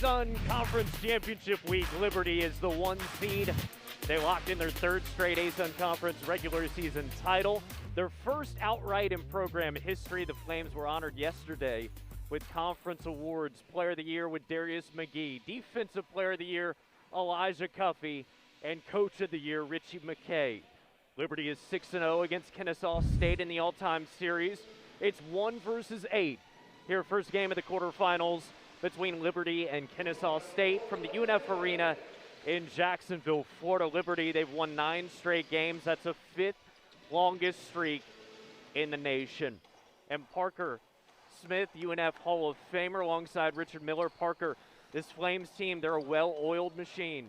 ASUN Conference Championship Week. Liberty is the 1 seed. They locked in their 3rd straight ASUN Conference regular season title. Their first outright in program history. The Flames were honored yesterday with conference awards. Player of the Year with Darius McGee. Defensive Player of the Year, Elijah Cuffey. And Coach of the Year, Richie McKay. Liberty is 6-0 against Kennesaw State in the all-time series. It's 1 versus 8. Here, first game of the quarterfinals between Liberty and Kennesaw State from the UNF Arena in Jacksonville, Florida. Liberty, they've won 9 straight games. That's a 5th longest streak in the nation. And Parker Smith, UNF Hall of Famer, alongside Richard Miller. Parker, this Flames team, they're a well-oiled machine.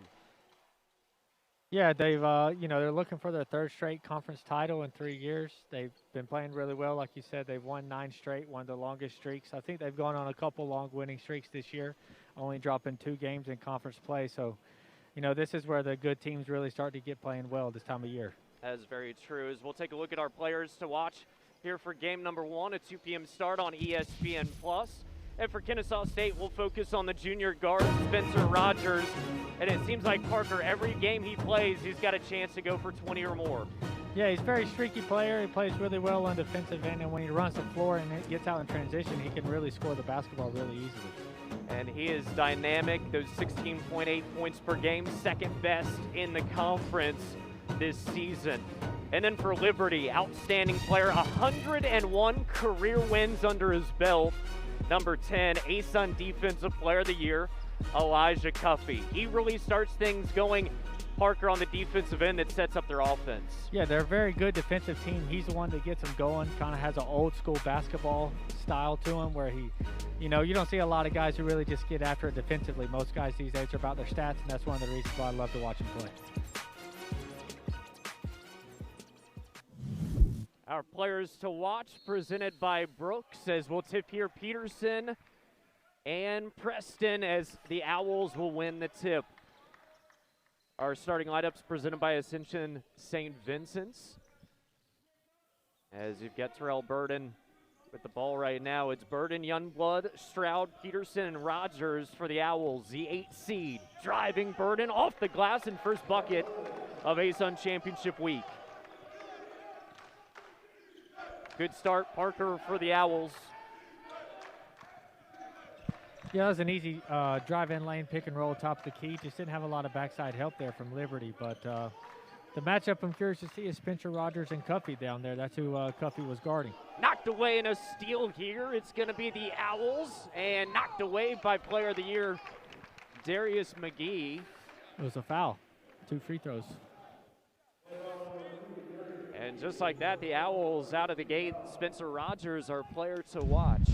Yeah, they've, they're looking for their 3rd straight conference title in 3 years. They've been playing really well. Like you said, they've won 9 straight, one of the longest streaks. I think they've gone on a couple long winning streaks this year, only dropping 2 games in conference play. So, this is where the good teams really start to get playing well this time of year. That is very true. As we'll take a look at our players to watch here for game number 1, a 2 p.m. start on ESPN+. And for Kennesaw State, we'll focus on the junior guard, Spencer Rogers. And it seems like Parker, every game he plays, he's got a chance to go for 20 or more. Yeah, he's a very streaky player. He plays really well on defensive end, and when he runs the floor and it gets out in transition, he can really score the basketball really easily. And he is dynamic. Those 16.8 points per game, 2nd best in the conference this season. And then for Liberty, outstanding player, 101 career wins under his belt. Number 10, ASUN Defensive Player of the Year, Elijah Cuffey. He really starts things going, Parker, on the defensive end that sets up their offense. Yeah, they're a very good defensive team. He's the one that gets them going, kind of has an old school basketball style to him where he, you don't see a lot of guys who really just get after it defensively. Most guys these days are about their stats, and that's one of the reasons why I love to watch him play. Our players to watch presented by Brooks, as we'll tip here Peterson and Preston as the Owls will win the tip. Our starting lineups presented by Ascension St. Vincent's. As you've got Terrell Burden with the ball right now. It's Burden, Youngblood, Stroud, Peterson, and Rogers for the Owls. The 8 seed driving Burden off the glass in first bucket of ASUN Championship Week. Good start, Parker, for the Owls. Yeah, that was an easy drive-in lane, pick and roll, top of the key. Just didn't have a lot of backside help there from Liberty. But the matchup I'm curious to see is Spencer Rogers and Cuffey down there. That's who Cuffey was guarding. Knocked away in a steal here. It's going to be the Owls, and knocked away by Player of the Year, Darius McGee. It was a foul. 2 free throws. And just like that, the Owls out of the gate. Spencer Rogers, our player to watch.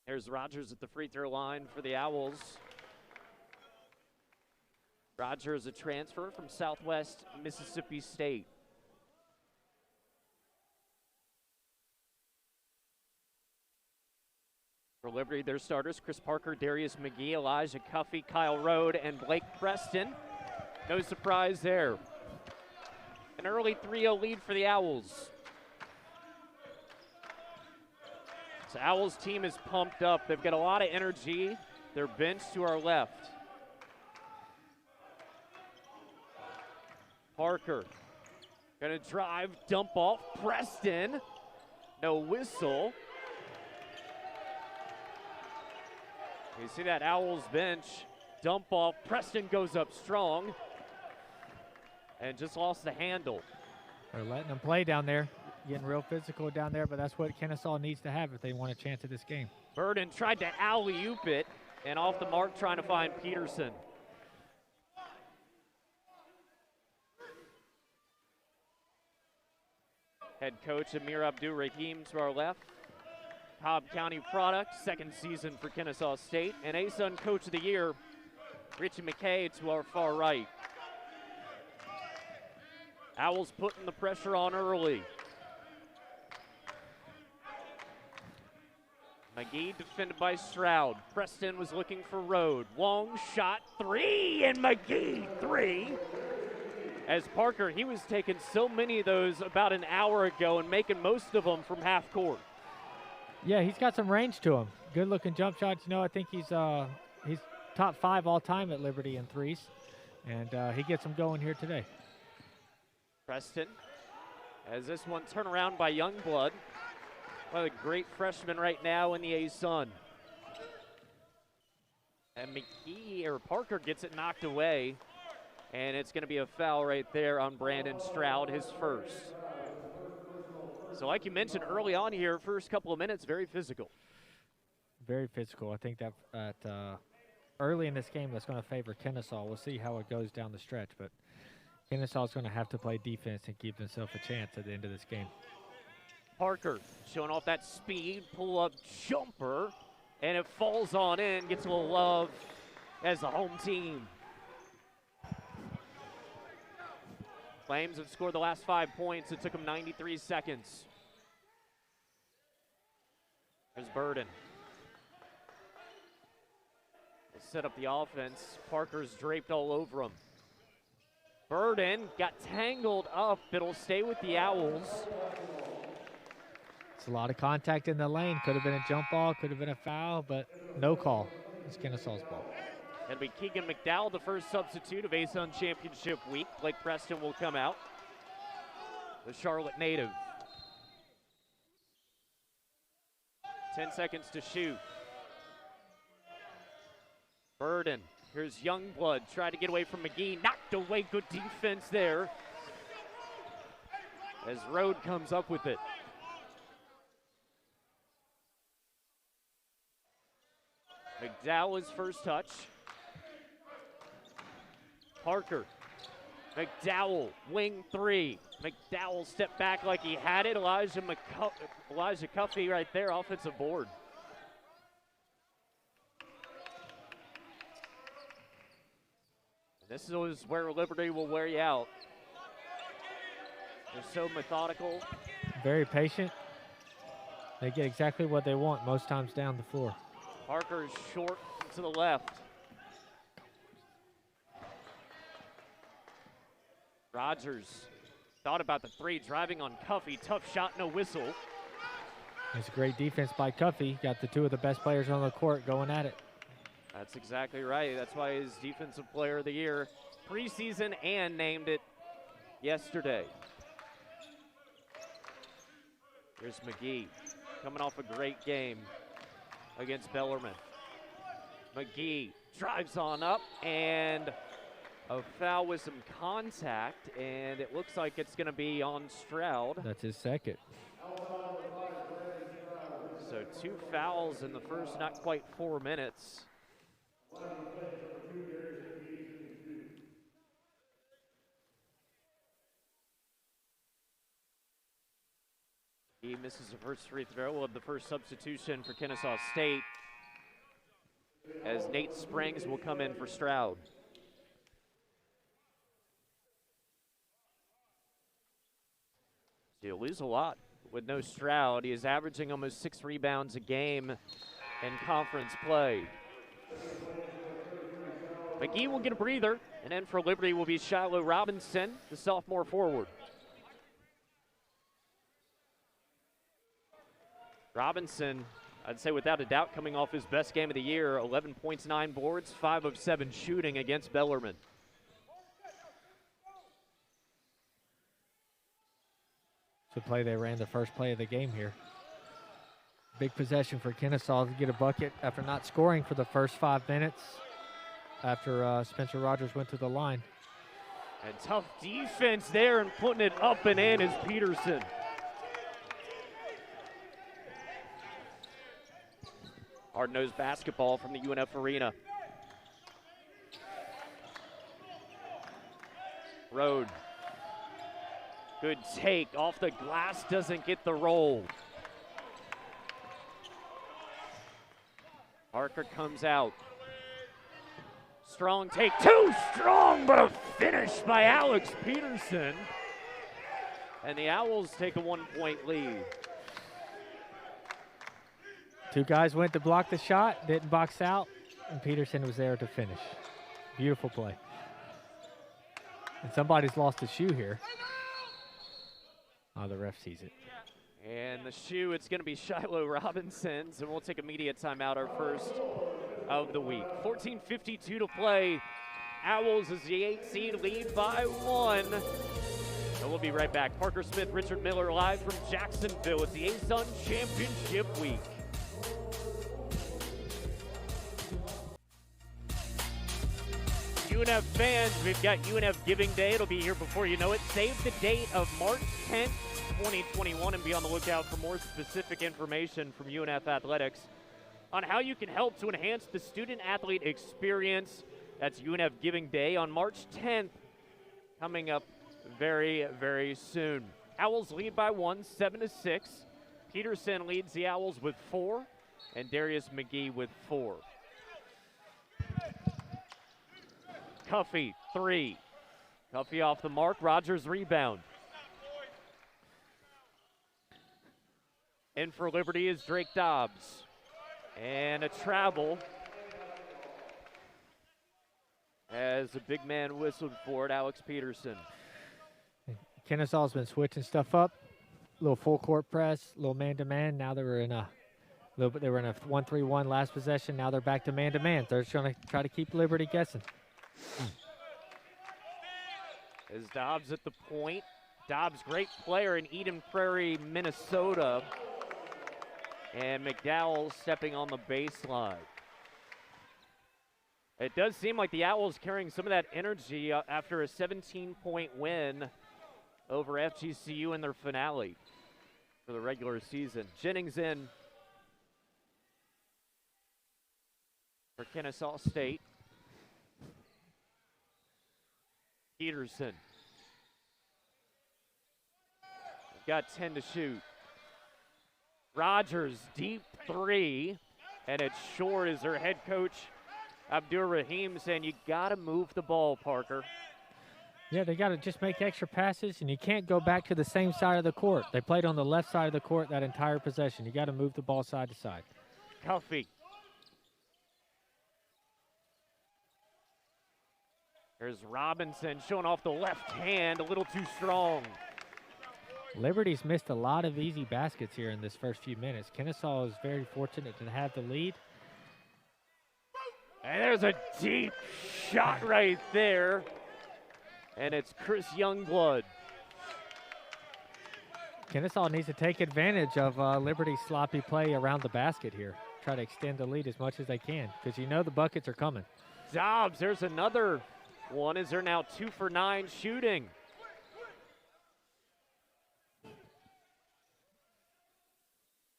There's Rogers at the free throw line for the Owls. Rogers, a transfer from Southwest Mississippi State. For Liberty, their starters, Chris Parker, Darius McGee, Elijah Cuffey, Kyle Rode, and Blake Preston. No surprise there. An early 3-0 lead for the Owls. So Owls team is pumped up. They've got a lot of energy. Their bench to our left. Parker gonna drive, dump off, Preston. No whistle. You see that Owls bench dump off. Preston goes up strong and just lost the handle. They're letting them play down there, getting real physical down there, but that's what Kennesaw needs to have if they want a chance at this game. Burden tried to alley-oop it, and off the mark trying to find Peterson. Head coach Amir Abdur-Rahim to our left. Cobb County product, 2nd season for Kennesaw State. And ASUN Coach of the Year, Richie McKay to our far right. Owls putting the pressure on early. McGee defended by Stroud. Preston was looking for Rode. Long shot, three, and McGee, three. As Parker, he was taking so many of those about an hour ago and making most of them from half court. Yeah, he's got some range to him. Good looking jump shots. I think he's top 5 all time at Liberty in threes, and he gets them going here today. Preston, as this one turned around by Youngblood. One of the great freshmen right now in the ASUN. And Parker gets it knocked away, and it's going to be a foul right there on Brandon Stroud, his first. So like you mentioned early on here, first couple of minutes, very physical. Very physical. I think that early in this game, that's going to favor Kennesaw. We'll see how it goes down the stretch, but Kennesaw is going to have to play defense and give themselves a chance at the end of this game. Parker showing off that speed, pull-up jumper, and it falls on in, gets a little love as the home team. Flames have scored the last 5 points. It took them 93 seconds. There's Burden. They set up the offense. Parker's draped all over him. Burden got tangled up. It'll stay with the Owls. It's a lot of contact in the lane. Could have been a jump ball, could have been a foul, but no call. It's Kennesaw's ball. It'll be Keegan McDowell, the first substitute of ASUN Championship Week. Blake Preston will come out, the Charlotte native. 10 seconds to shoot. Burden, here's Youngblood, tried to get away from McGee, knocked away, good defense there. As Rode comes up with it. McDowell's first touch. Parker. McDowell, wing three. McDowell stepped back like he had it. Elijah Cuffey right there, offensive board. This is where Liberty will wear you out. They're so methodical. Very patient. They get exactly what they want most times down the floor. Parker is short to the left. Rogers thought about the three, driving on Cuffey. Tough shot, no whistle. It's a great defense by Cuffey. Got the two of the best players on the court going at it. That's exactly right. That's why he's Defensive Player of the Year preseason and named it yesterday. Here's McGee coming off a great game against Bellarmine. McGee drives on up, and a foul with some contact, and it looks like it's going to be on Stroud. That's his second. So 2 fouls in the first not quite 4 minutes. He misses the first free throw. We'll have the first substitution for Kennesaw State, as Nate Springs will come in for Stroud. So you'll lose a lot with no Stroud. He is averaging almost 6 rebounds a game in conference play. McGee will get a breather, and then for Liberty will be Shiloh Robinson, the sophomore forward. Robinson, I'd say without a doubt, coming off his best game of the year, 11 points, 9 boards, 5 of 7 shooting against Bellarmine. It's a play they ran the first play of the game here. Big possession for Kennesaw to get a bucket after not scoring for the first 5 minutes after Spencer Rogers went to the line. And tough defense there, and putting it up and in is Peterson. Hard-nosed basketball from the UNF Arena. Rode. Good take off the glass, doesn't get the roll. Parker comes out. Strong take, too strong, but a finish by Alex Peterson. And the Owls take a 1-point lead. Two guys went to block the shot, didn't box out, and Peterson was there to finish. Beautiful play. And somebody's lost a shoe here. Oh, the ref sees it. And the shoe, it's going to be Shiloh Robinson's, and we'll take a media timeout, our first of the week. 14:52 to play. Owls as the 8 seed lead by 1. And we'll be right back. Parker Smith, Richard Miller live from Jacksonville. It's the ASUN Championship Week. UNF fans, we've got UNF Giving Day. It'll be here before you know it. Save the date of March 10th, 2021, and be on the lookout for more specific information from UNF Athletics on how you can help to enhance the student-athlete experience. That's UNF Giving Day on March 10th, coming up very, very soon. Owls lead by 1, 7-6. Peterson leads the Owls with 4, and Darius McGee with 4. Cuffey, 3. Cuffey off the mark. Rogers rebound. In for Liberty is Drake Dobbs. And a travel as a big man whistled for it, Alex Peterson. Kennesaw's been switching stuff up. A little full court press, a little man-to-man. Now they were in a 1-3-1 last possession. Now they're back to man-to-man. They're just going to try to keep Liberty guessing. As Dobbs at the point. Dobbs, great player in Eden Prairie, Minnesota. And McDowell stepping on the baseline. It does seem like the Owls carrying some of that energy after a 17-point win over FGCU in their finale for the regular season. Jennings in for Kennesaw State. Peterson. Got 10 to shoot. Rogers, deep 3, and it's short as their head coach, Abdur Rahim, saying you got to move the ball, Parker. Yeah, they got to just make extra passes, and you can't go back to the same side of the court. They played on the left side of the court that entire possession. You got to move the ball side to side. Cuffey. There's Robinson showing off the left hand, a little too strong. Liberty's missed a lot of easy baskets here in this first few minutes. Kennesaw is very fortunate to have the lead. And there's a deep shot right there. And it's Chris Youngblood. Kennesaw needs to take advantage of Liberty's sloppy play around the basket here. Try to extend the lead as much as they can, because you know the buckets are coming. Dobbs, there's another one. Is there now 2 for 9 shooting?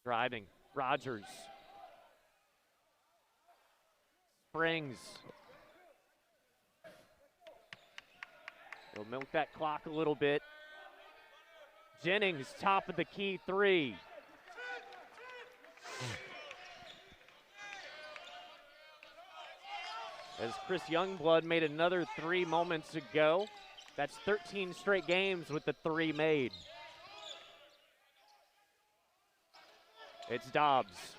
Driving, Rogers. Springs. They'll milk that clock a little bit. Jennings, top of the key 3. As Chris Youngblood made another 3 moments ago. That's 13 straight games with the 3 made. It's Dobbs.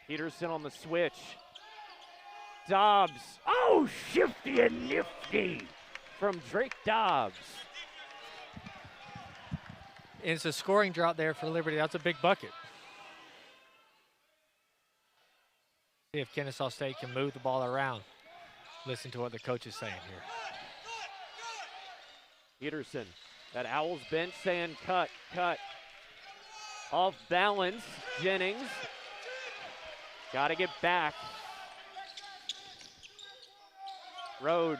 Peterson on the switch. Dobbs. Oh, shifty and nifty from Drake Dobbs. It's a scoring drought there for Liberty. That's a big bucket. See if Kennesaw State can move the ball around. Listen to what the coach is saying here. Peterson, that Owls bench saying cut, cut. Off balance, Jennings. Got to get back. Rode.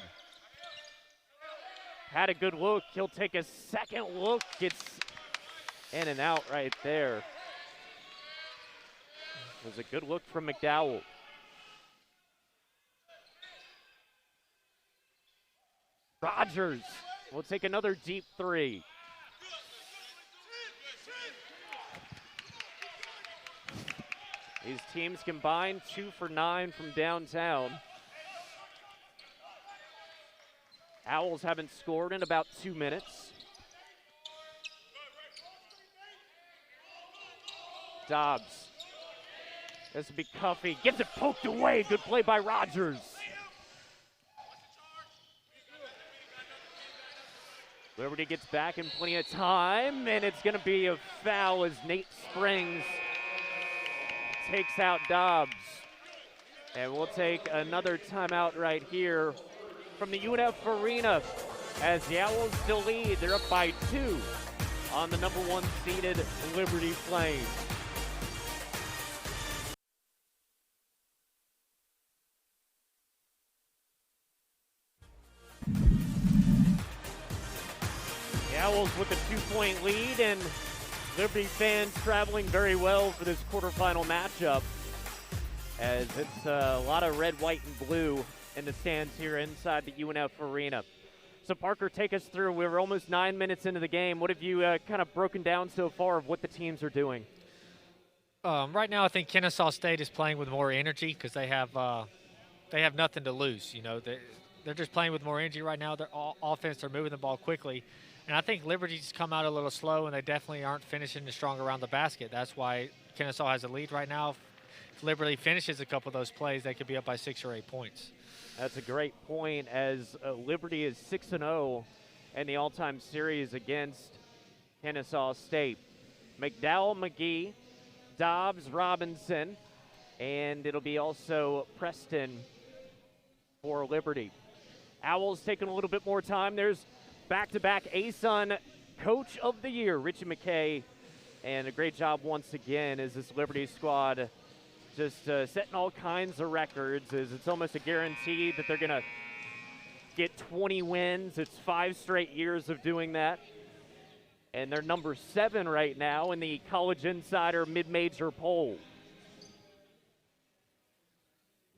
Had a good look. He'll take a second look. Gets in and out right there. It was a good look from McDowell. Rogers will take another deep 3. These teams combined 2 for 9 from downtown. Owls haven't scored in about 2 minutes. Dobbs. This will be Cuffey. Gets it poked away. Good play by Rogers. Liberty gets back in plenty of time, and it's going to be a foul as Nate Springs takes out Dobbs. And we'll take another timeout right here from the UNF Arena as the Owls still lead. They're up by 2 on the number 1 seeded Liberty Flames. The Owls with a 2-point lead, and Liberty fans traveling very well for this quarterfinal matchup, as it's a lot of red, white, and blue in the stands here inside the UNF Arena. So Parker, take us through. We're almost 9 minutes into the game. What have you kind of broken down so far of what the teams are doing? Right now, I think Kennesaw State is playing with more energy because they have nothing to lose. You know, they're just playing with more energy right now. They're all offense. They're moving the ball quickly. And I think Liberty's come out a little slow, and they definitely aren't finishing as strong around the basket. That's why Kennesaw has a lead right now. If Liberty finishes a couple of those plays, they could be up by 6 or 8 points. That's a great point, as Liberty is 6-0 in the all-time series against Kennesaw State. McDowell, McGee, Dobbs, Robinson, and it'll be also Preston for Liberty. Owls taking a little bit more time. There's back-to-back ASUN Coach of the Year, Richie McKay, and a great job once again as this Liberty squad just setting all kinds of records. As it's almost a guarantee that they're going to get 20 wins. It's 5 straight years of doing that. And they're number 7 right now in the College Insider mid-major poll.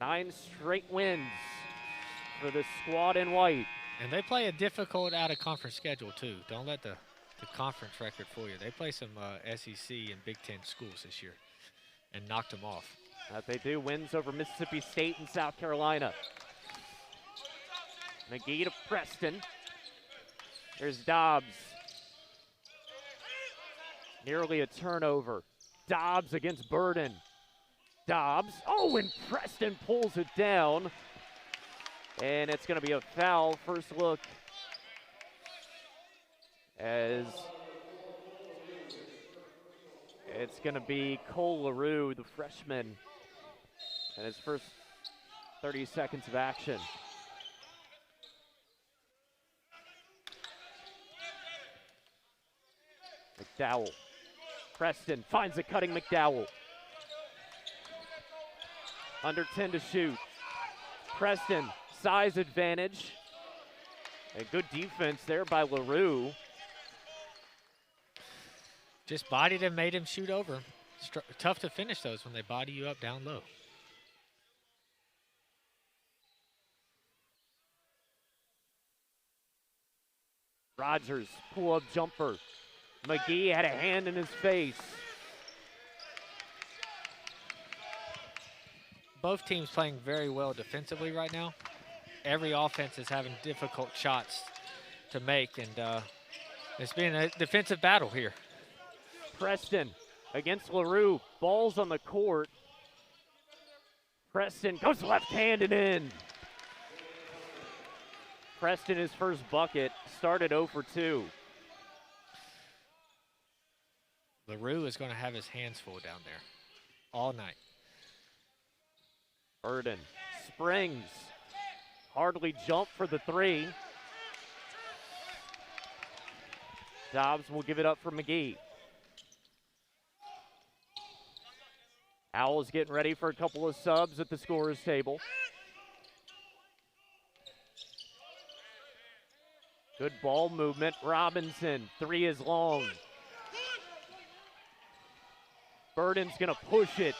9 straight wins for the squad in white. And they play a difficult out-of-conference schedule, too. Don't let the conference record fool you. They play some SEC and Big Ten schools this year and knocked them off. That they do. Wins over Mississippi State and South Carolina. McGee to Preston. There's Dobbs. Nearly a turnover. Dobbs against Burden. Dobbs. Oh, and Preston pulls it down. And it's going to be a foul. First look as it's going to be Cole LaRue, the freshman, and his first 30 seconds of action. McDowell. Preston finds a cutting McDowell. Under 10 to shoot. Preston, size advantage. And good defense there by LaRue. Just bodied him, made him shoot over. Tough to finish those when they body you up down low. Rogers, pull-up jumper. McGee had a hand in his face. Both teams playing very well defensively right now. Every offense is having difficult shots to make, and it's been a defensive battle here. Preston against LaRue. Ball's on the court. Preston goes left-handed in. Preston, his first bucket, started 0 for 2. LaRue is going to have his hands full down there all night. Burden, Springs, hardly jumped for the 3. Dobbs will give it up for McGee. Owls getting ready for a couple of subs at the scorer's table. Good ball movement. Robinson, 3 is long. Burden's gonna push it.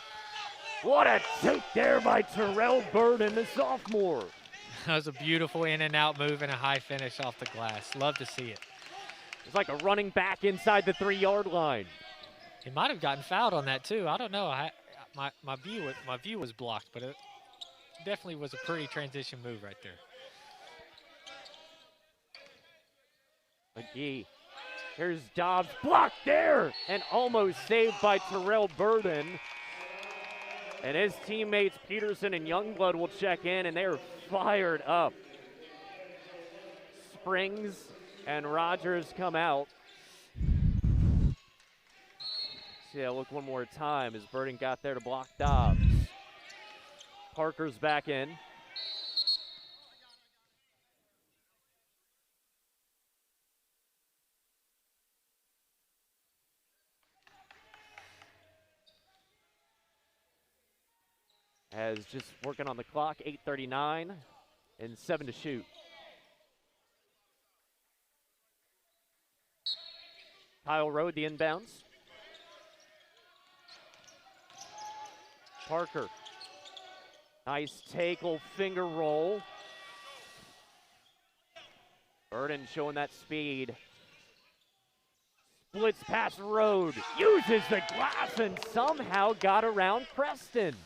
What a take there by Terrell Burden, the sophomore. That was a beautiful in and out move and a high finish off the glass. Love to see it. It's like a running back inside the 3-yard line. He might have gotten fouled on that too. I don't know. My view was blocked, but it definitely was a pretty transition move right there. McGee Here's Dobbs, blocked there, and almost saved by Terrell Burden. And his teammates Peterson and Youngblood will check in, and they're fired up. Springs and Rogers come out. See, look one more time as Burden got there to block Dobbs. Parker's back in. As just working on the clock, 8:39 and 7 to shoot. Kyle Rode the inbounds. Parker. Nice tackle, finger roll. Burden showing that speed. Splits past Rode. Uses the glass and somehow got around Preston.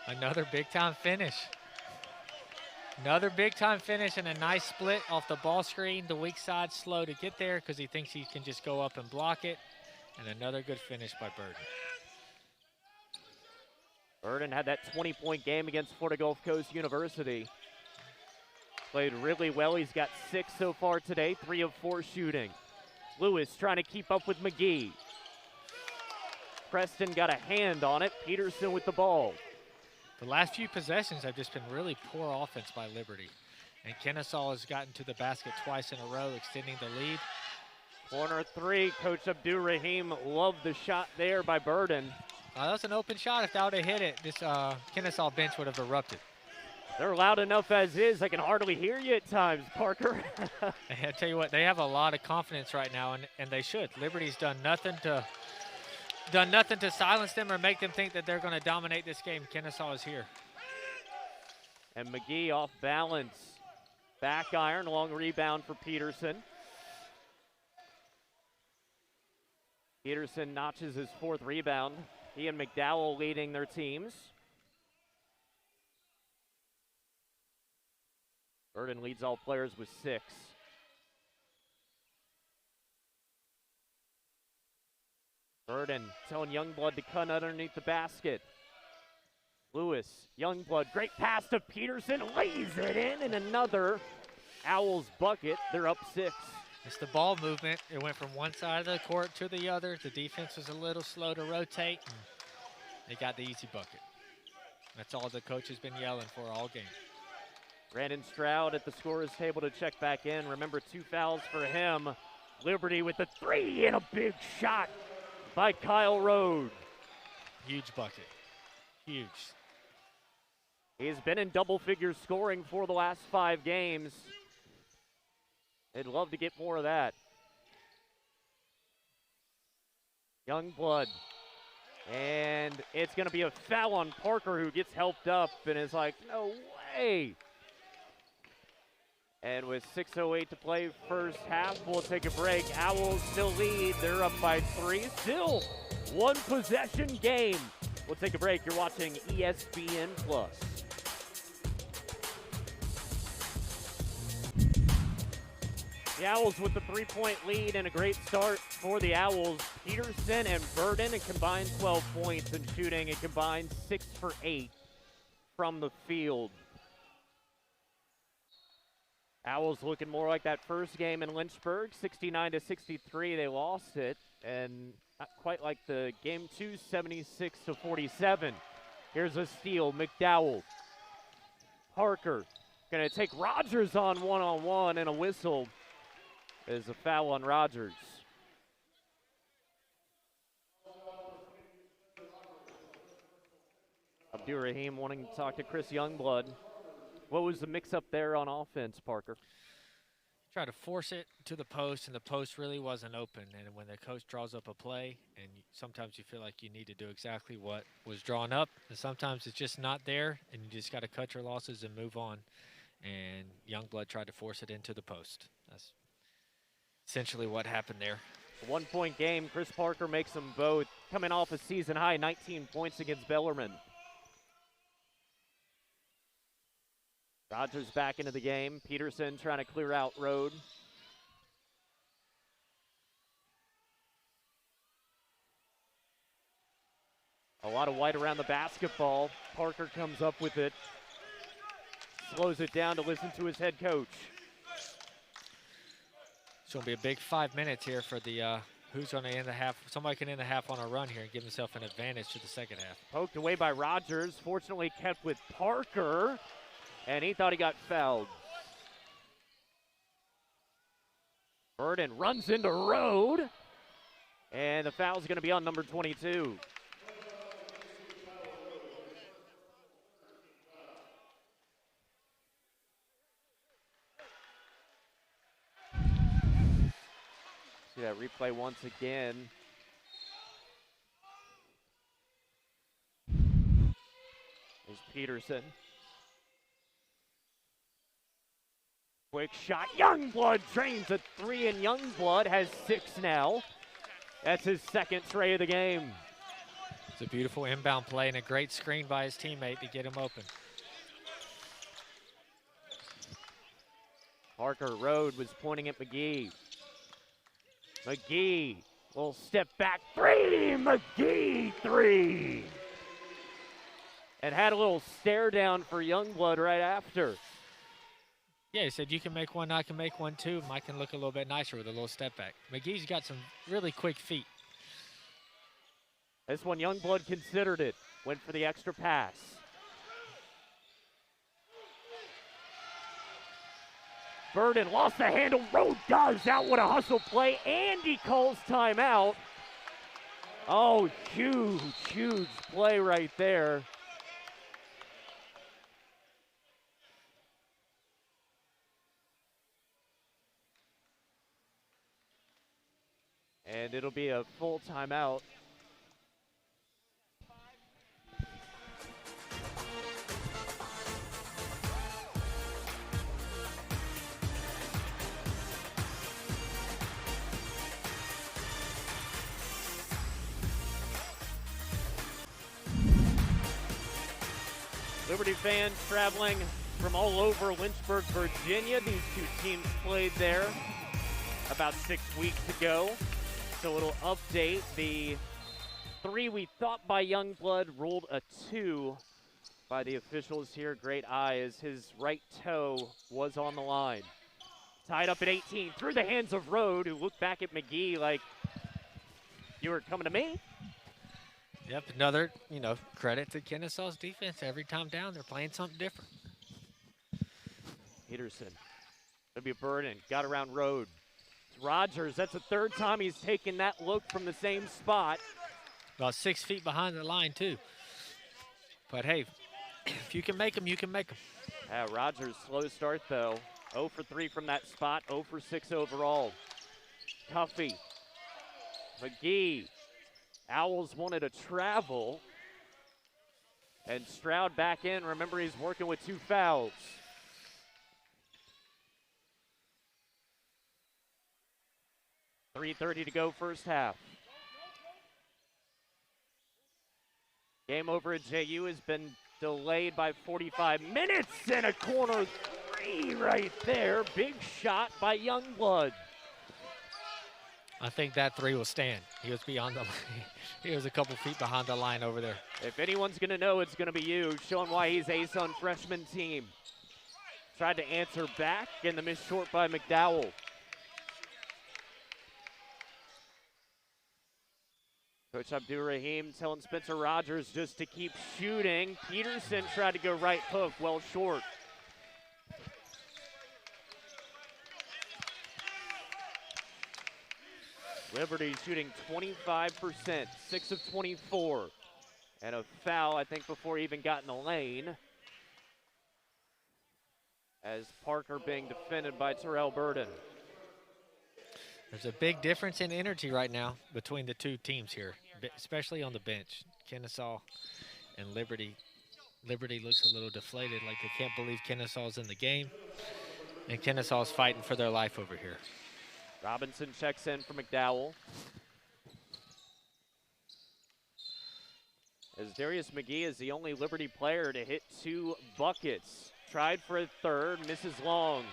Another big-time finish. Another big-time finish and a nice split off the ball screen. The weak side slow to get there because he thinks he can just go up and block it. And another good finish by Burden. Burden had that 20-point game against Florida Gulf Coast University. Played really well. He's got 6 so far today, 3 of 4 shooting. Lewis trying to keep up with McGee. Preston got a hand on it. Peterson with the ball. The last few possessions have just been really poor offense by Liberty. And Kennesaw has gotten to the basket twice in a row, extending the lead. Corner 3, Coach Abdur-Rahim loved the shot there by Burden. That was an open shot. If that would have hit it, this Kennesaw bench would have erupted. They're loud enough as is. I can hardly hear you at times, Parker. I tell you what, they have a lot of confidence right now, and they should. Liberty's done nothing to silence them or make them think that they're going to dominate this game. Kennesaw is here. And McGee off balance. Back iron, long rebound for Peterson. Peterson notches his 4th rebound. He and McDowell leading their teams. Burden leads all players with 6. Burden telling Youngblood to cut underneath the basket. Lewis, Youngblood, great pass to Peterson, lays it in, and another Owls bucket. They're up 6. It's the ball movement. It went from one side of the court to the other. The defense was a little slow to rotate, and they got the easy bucket. That's all the coach has been yelling for all game. Brandon Stroud at the scorer's table to check back in. Remember, 2 fouls for him. Liberty with the 3 and a big shot by Kyle Rode. Huge bucket. Huge. He's been in double-figure scoring for the last 5 games. They'd love to get more of that. Youngblood. And it's going to be a foul on Parker, who gets helped up and is like, no way. And with 6:08 to play first half, we'll take a break. Owls still lead. They're up by 3. Still 1 possession game. We'll take a break. You're watching ESPN+. The Owls with the 3-point lead and a great start for the Owls. Peterson and Burden a combined 12 points and shooting a combined 6 for 8 from the field. Owls looking more like that first game in Lynchburg, 69-63. They lost it, and not quite like the game 2, 76-47. Here's a steal, McDowell. Parker gonna take Rogers on one-on-one, and a whistle is a foul on Rogers. Abdur-Rahim wanting to talk to Chris Youngblood. What was the mix-up there on offense, Parker? Try to force it to the post, and the post really wasn't open. And when the coach draws up a play, and sometimes you feel like you need to do exactly what was drawn up, and sometimes it's just not there, and you just got to cut your losses and move on. And Youngblood tried to force it into the post. That's essentially what happened there. A 1-point game. Chris Parker makes them both. Coming off a season-high 19 points against Bellarmine. Rogers back into the game. Peterson trying to clear out Rode. A lot of white around the basketball. Parker comes up with it. Slows it down to listen to his head coach. It's going to be a big 5 minutes here for the who's going to end the half. Somebody can end the half on a run here and give himself an advantage to the second half. Poked away by Rogers. Fortunately kept with Parker. And he thought he got fouled. Burden runs into Road. And the foul's going to be on number 22. See that replay once again. There's Peterson. Quick shot. Youngblood drains a 3, and Youngblood has 6 now. That's his second tray of the game. It's a beautiful inbound play and a great screen by his teammate to get him open. Parker Road was pointing at McGee. McGee, little step back 3, McGee 3. And had a little stare down for Youngblood right after. Yeah, he said, you can make one, I can make one too. Mike can look a little bit nicer with a little step back. McGee's got some really quick feet. This one, Youngblood considered it. Went for the extra pass. Burden lost the handle. Road does out with a hustle play, and he calls timeout. Oh, huge, huge play right there. And it'll be a full timeout. Liberty fans traveling from all over Lynchburg, Virginia. These two teams played there about 6 weeks ago. So a little update. The 3 we thought by Youngblood ruled a 2 by the officials here. Great eye as his right toe was on the line. Tied up at 18 through the hands of Road, who looked back at McGee like, you were coming to me? Yep, another, credit to Kennesaw's defense. Every time down, they're playing something different. Peterson, it'll be a Burden, got around Road. It's Rogers, that's the 3rd time he's taken that look from the same spot. About 6 feet behind the line, too. But, hey, if you can make them, you can make them. Rogers, slow start, though. 0 for 3 from that spot, 0 for 6 overall. Tuffy, McGee. Owls wanted a travel. And Stroud back in. Remember, he's working with 2 fouls. .330 to go first half. Game over at JU has been delayed by 45 minutes, and a corner 3 right there. Big shot by Youngblood. I think that 3 will stand. He was beyond the line. He was a couple feet behind the line over there. If anyone's going to know, it's going to be you, showing why he's ASUN freshman team. Tried to answer back, and the miss short by McDowell. Coach Abdur-Rahim telling Spencer Rogers just to keep shooting. Peterson tried to go right hook, well short. Liberty shooting 25%, 6 of 24. And a foul, I think, before he even got in the lane. As Parker being defended by Terrell Burden. There's a big difference in energy right now between the two teams here, especially on the bench. Kennesaw and Liberty. Liberty looks a little deflated, like they can't believe Kennesaw's in the game. And Kennesaw's fighting for their life over here. Robinson checks in for McDowell. As Darius McGee is the only Liberty player to hit 2 buckets. Tried for a 3rd, misses long.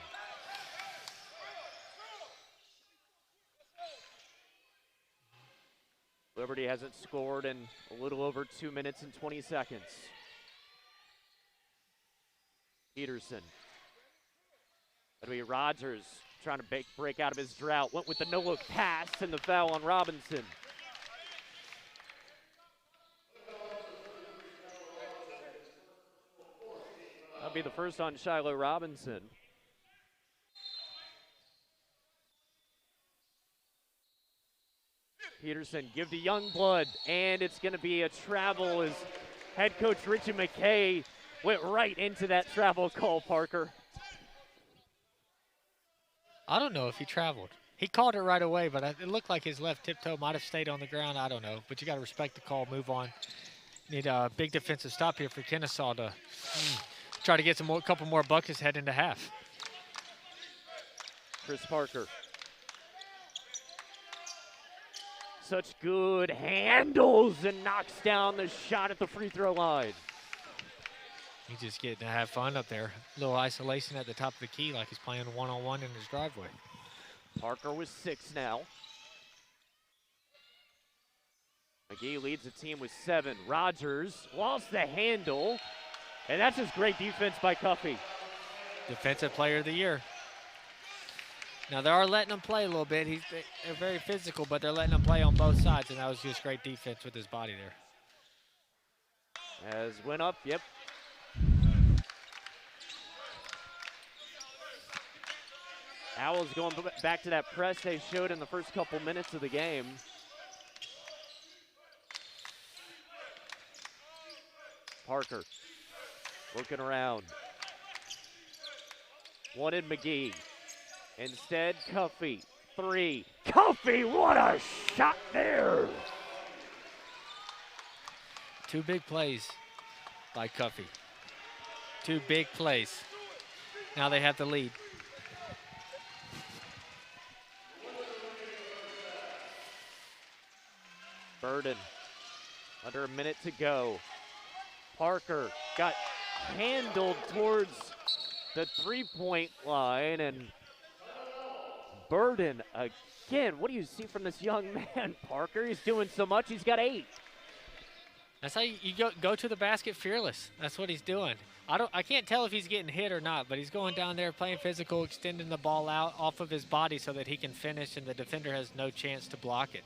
Liberty hasn't scored in a little over 2 minutes and 20 seconds. Peterson. That'll be Rogers trying to break out of his drought. Went with the no-look pass and the foul on Robinson. That'll be the first on Shiloh Robinson. Peterson give to Youngblood, and it's going to be a travel as head coach Richie McKay went right into that travel call, Parker. I don't know if he traveled. He called it right away, but it looked like his left tiptoe might have stayed on the ground. I don't know, but you got to respect the call, move on. Need a big defensive stop here for Kennesaw to try to get a couple more buckets head into half. Chris Parker. Such good handles and knocks down the shot at the free throw line. He's just getting to have fun up there. A little isolation at the top of the key like he's playing one-on-one in his driveway. Parker with 6 now. McGee leads the team with 7. Rogers lost the handle, and that's just great defense by Cuffey. Defensive player of the year. Now, they are letting him play a little bit. They're very physical, but they're letting him play on both sides, and that was just great defense with his body there. As went up, yep. Owls going back to that press they showed in the first couple minutes of the game. Parker looking around. Wanted McGee. Instead, Cuffey, 3. Cuffey, what a shot there! 2 big plays by Cuffey. 2 big plays. Now they have the lead. Burden, under a minute to go. Parker got handled towards the three-point line, and Burden again. What do you see from this young man, Parker? He's doing so much. He's got 8. That's how you go to the basket fearless. That's what he's doing. I can't tell if he's getting hit or not, but he's going down there playing physical, extending the ball out off of his body so that he can finish, and the defender has no chance to block it.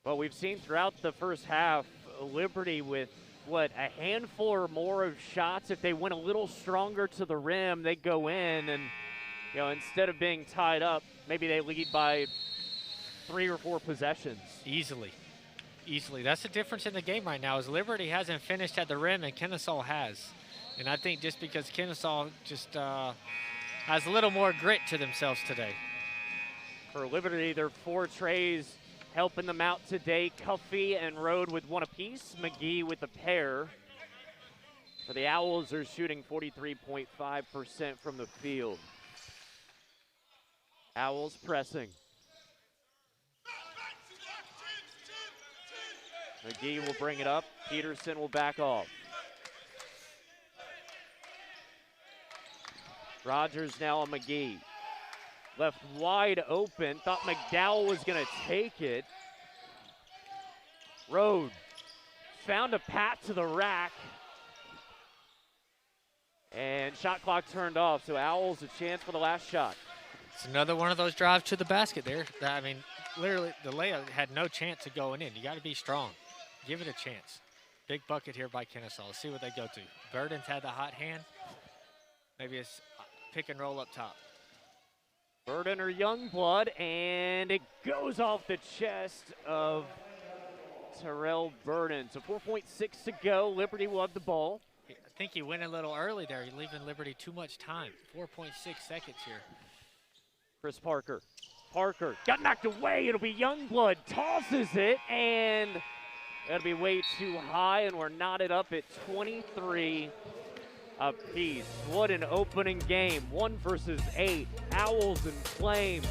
Well, we've seen throughout the first half, Liberty with, a handful or more of shots. If they went a little stronger to the rim, they go in, and, instead of being tied up, maybe they lead by 3 or 4 possessions. Easily. That's the difference in the game right now is Liberty hasn't finished at the rim, and Kennesaw has. And I think just because Kennesaw just has a little more grit to themselves today. For Liberty, their 4 trays helping them out today. Cuffey and Rode with 1 apiece. McGee with a pair. For the Owls, they're shooting 43.5% from the field. Owls pressing. McGee will bring it up. Peterson will back off. Rogers now on McGee. Left wide open. Thought McDowell was going to take it. Rode found a path to the rack. And shot clock turned off. So Owls a chance for the last shot. It's another one of those drives to the basket there. I mean, literally, the layup had no chance of going in. You got to be strong. Give it a chance. Big bucket here by Kennesaw. Let's see what they go to. Burden's had the hot hand. Maybe it's pick and roll up top. Burden or Youngblood, and it goes off the chest of Terrell Burden. So 4.6 to go. Liberty will have the ball. I think he went a little early there. He's leaving Liberty too much time. 4.6 seconds here. Chris Parker. Parker got knocked away. It'll be Youngblood. Tosses it, and that'll be way too high, and we're knotted up at 23 apiece. What an opening game. 1 versus 8. Owls and Flames.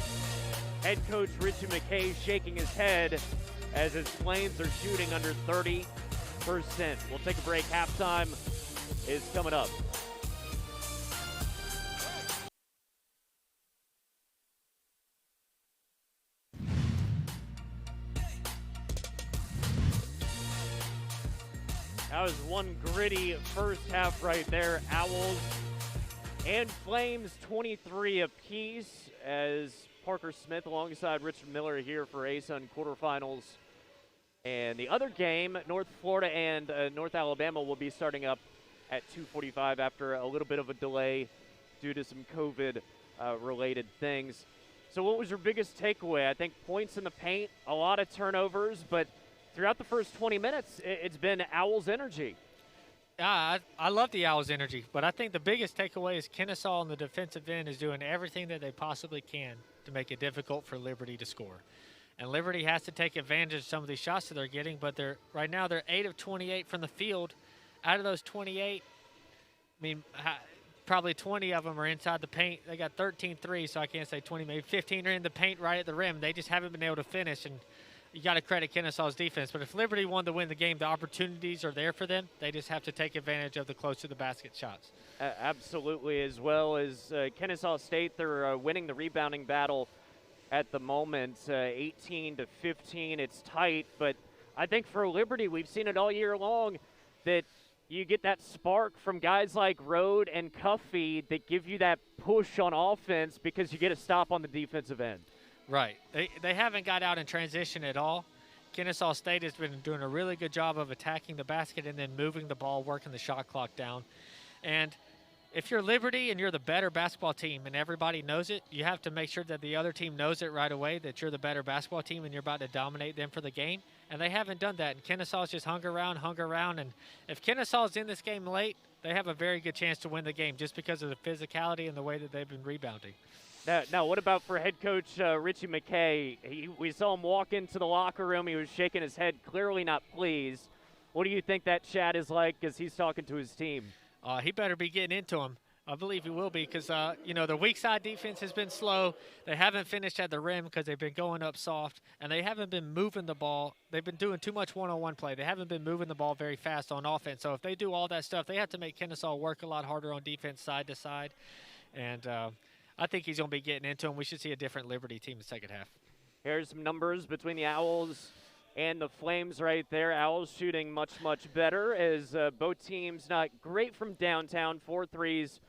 Head coach Richie McKay shaking his head as his Flames are shooting under 30%. We'll take a break. Halftime is coming up. That was one gritty first half right there. Owls and Flames 23 apiece as Parker Smith alongside Richard Miller here for ASUN Quarterfinals. And the other game, North Florida and North Alabama, will be starting up at 2:45 after a little bit of a delay due to some COVID-related things. So what was your biggest takeaway? I think points in the paint, a lot of turnovers, but throughout the first 20 minutes, it's been Owls energy. I love the Owls energy, but I think the biggest takeaway is Kennesaw on the defensive end is doing everything that they possibly can to make it difficult for Liberty to score. And Liberty has to take advantage of some of these shots that they're getting, but right now they're 8 of 28 from the field. Out of those 28, probably 20 of them are inside the paint. They got 13 threes, so I can't say 20, maybe 15 are in the paint right at the rim. They just haven't been able to finish, and you got to credit Kennesaw's defense. But if Liberty wanted to win the game, the opportunities are there for them. They just have to take advantage of the close to the basket shots. Absolutely, as well as Kennesaw State, they're winning the rebounding battle at the moment, 18-15. It's tight, but I think for Liberty, we've seen it all year long that you get that spark from guys like Rode and Cuffey that give you that push on offense because you get a stop on the defensive end. Right. They haven't got out in transition at all. Kennesaw State has been doing a really good job of attacking the basket and then moving the ball, working the shot clock down. And if you're Liberty and you're the better basketball team and everybody knows it, you have to make sure that the other team knows it right away, that you're the better basketball team and you're about to dominate them for the game. And they haven't done that. And Kennesaw's just hung around. And if Kennesaw's in this game late, they have a very good chance to win the game just because of the physicality and the way that they've been rebounding. Now, what about for head coach Richie McKay? We saw him walk into the locker room. He was shaking his head, clearly not pleased. What do you think that chat is like as he's talking to his team? He better be getting into him. I believe he will be because, the weak side defense has been slow. They haven't finished at the rim because they've been going up soft, and they haven't been moving the ball. They've been doing too much one-on-one play. They haven't been moving the ball very fast on offense. So if they do all that stuff, they have to make Kennesaw work a lot harder on defense side to side. And I think he's going to be getting into him. We should see a different Liberty team in the second half. Here's some numbers between the Owls and the Flames right there. Owls shooting much, much better as both teams not great from downtown. 4 threes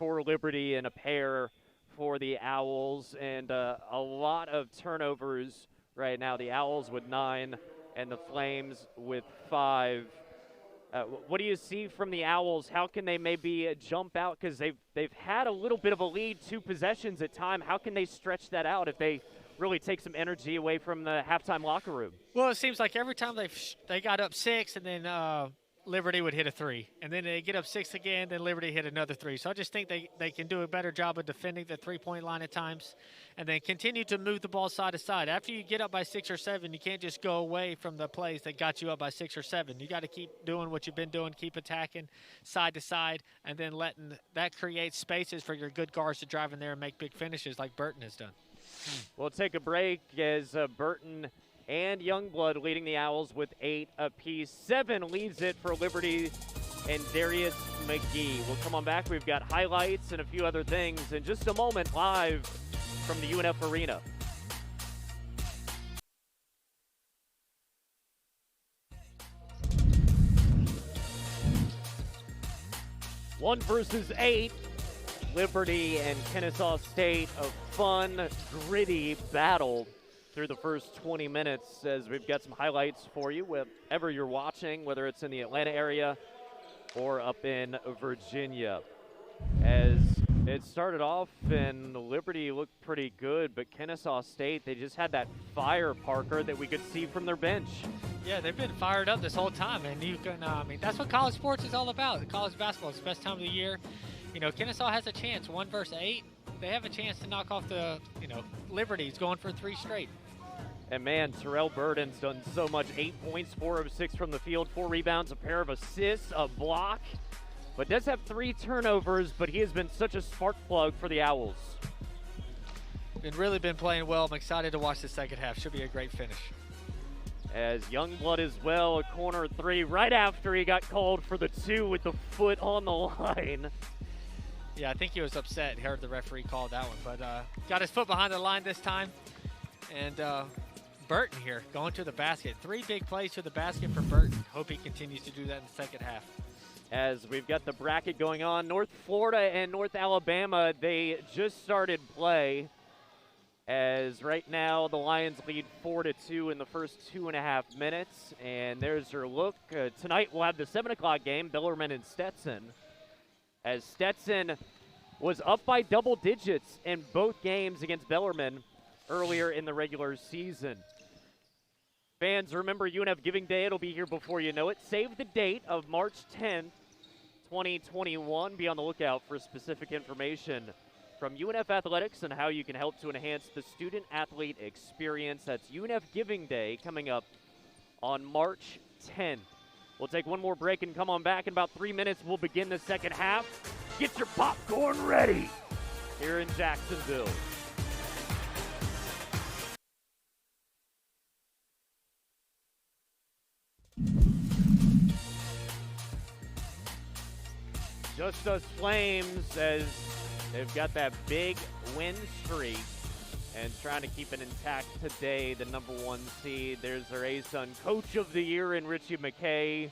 for Liberty and a pair for the Owls. And a lot of turnovers right now. The Owls with 9 and the Flames with 5. What do you see from the Owls? How can they maybe jump out? Because they've had a little bit of a lead, 2 possessions at time. How can they stretch that out if they really take some energy away from the halftime locker room? Well, it seems like every time they got up 6 and then Liberty would hit a 3. And then they get up 6 again, then Liberty hit another 3. So I just think they can do a better job of defending the three-point line at times and then continue to move the ball side to side. After you get up by 6 or 7, you can't just go away from the plays that got you up by 6 or 7. You got to keep doing what you've been doing, keep attacking side to side, and then letting that create spaces for your good guards to drive in there and make big finishes like Burton has done. We'll take a break as Burton and Youngblood leading the Owls with 8 apiece. 7 leads it for Liberty and Darius McGee. We'll come on back. We've got highlights and a few other things in just a moment live from the UNF Arena. One versus 8. Liberty and Kennesaw State, a fun, gritty battle through the first 20 minutes as we've got some highlights for you wherever you're watching, whether it's in the Atlanta area or up in Virginia. As it started off and Liberty looked pretty good, but Kennesaw State, they just had that fire, Parker, that we could see from their bench. Yeah, they've been fired up this whole time, and you can, that's what college sports is all about. College basketball is the best time of the year. Kennesaw has a chance, 1 versus 8. They have a chance to knock off the, Liberty's going for 3 straight. And man, Terrell Burden's done so much. 8 points, 4 of 6 from the field, 4 rebounds, a pair of assists, a block. But does have 3 turnovers, but he has been such a spark plug for the Owls. Really been playing well. I'm excited to watch the second half. Should be a great finish. As Youngblood as well, a corner 3 right after he got called for the 2 with the foot on the line. Yeah, I think he was upset and heard the referee call that one, but got his foot behind the line this time and Burton here, going to the basket. 3 big plays to the basket for Burton. Hope he continues to do that in the second half. As we've got the bracket going on, North Florida and North Alabama, they just started play. As right now the Lions lead 4-2 in the first 2.5 minutes. And there's your look. Tonight we'll have the 7 o'clock game, Bellarmine and Stetson. As Stetson was up by double digits in both games against Bellarmine earlier in the regular season. Fans, remember UNF Giving Day. It'll be here before you know it. Save the date of March 10th, 2021. Be on the lookout for specific information from UNF Athletics and how you can help to enhance the student-athlete experience. That's UNF Giving Day coming up on March 10th. We'll take one more break and come on back. In about 3 minutes, we'll begin the second half. Get your popcorn ready here in Jacksonville. Just us Flames as they've got that big win streak and trying to keep it intact today, the number 1 seed. There's their ASUN Coach of the Year in Richie McKay.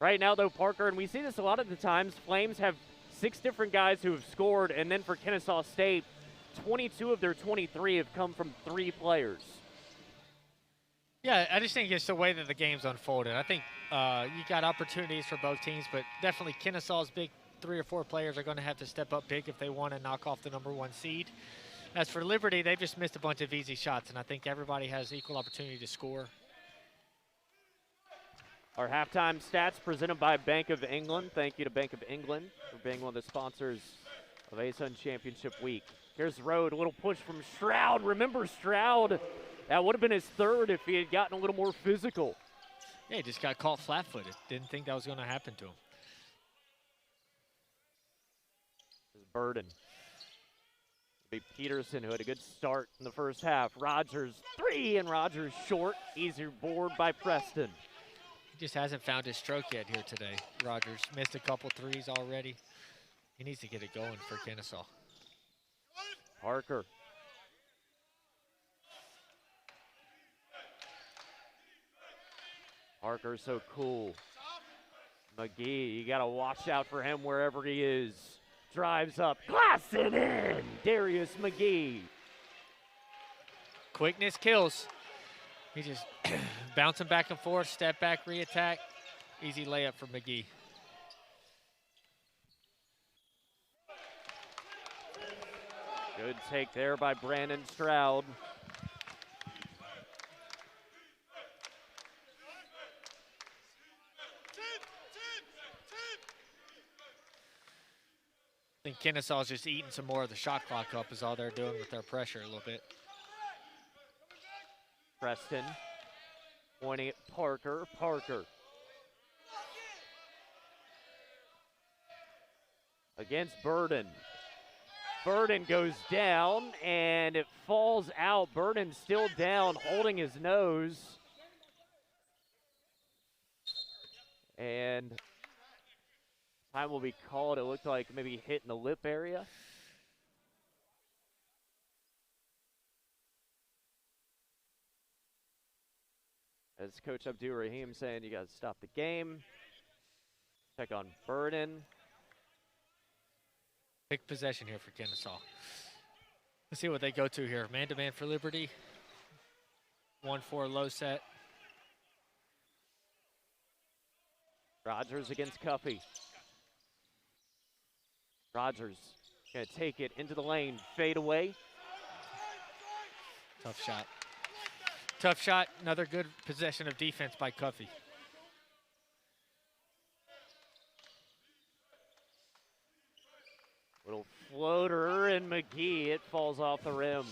Right now, though, Parker, and we see this a lot of the times, Flames have 6 different guys who have scored, and then for Kennesaw State, 22 of their 23 have come from 3 players. Yeah, I just think it's the way that the game's unfolded. I think you got opportunities for both teams, but definitely Kennesaw's big 3 or 4 players are going to have to step up big if they want to knock off the number 1 seed. As for Liberty, they've just missed a bunch of easy shots, and I think everybody has equal opportunity to score. Our halftime stats presented by Bank of England. Thank you to Bank of England for being one of the sponsors of ASUN Championship Week. Here's Road, a little push from Stroud. Remember Stroud, that would have been his 3rd if he had gotten a little more physical. Yeah, he just got caught flat-footed. Didn't think that was going to happen to him. Burden. It'll be Peterson, who had a good start in the first half. Rogers, 3, and Rogers short. Easier board by Preston. He just hasn't found his stroke yet here today. Rogers missed a couple 3s already. He needs to get it going for Kennesaw. Parker. Parker's so cool. McGee, you got to watch out for him wherever he is. Drives up, glass it in. Darius McGee. Quickness kills. He just bouncing back and forth, step back, re-attack. Easy layup for McGee. Good take there by Brandon Stroud. I think Kennesaw's just eating some more of the shot clock up is all they're doing with their pressure a little bit. Preston pointing at Parker. Parker against Burden. Burden goes down and it falls out. Burden still down, holding his nose. And time will be called. It looked like maybe hit in the lip area. As Coach Abdul Rahim saying, you got to stop the game. Check on Burden. Big possession here for Kennesaw. Let's see what they go to here. Man-to-man for Liberty. 1-4 low set. Rogers against Cuffey. Rogers gonna take it into the lane, fade away. Tough shot. Tough shot, another good possession of defense by Cuffey. Little floater and McGee, it falls off the rim.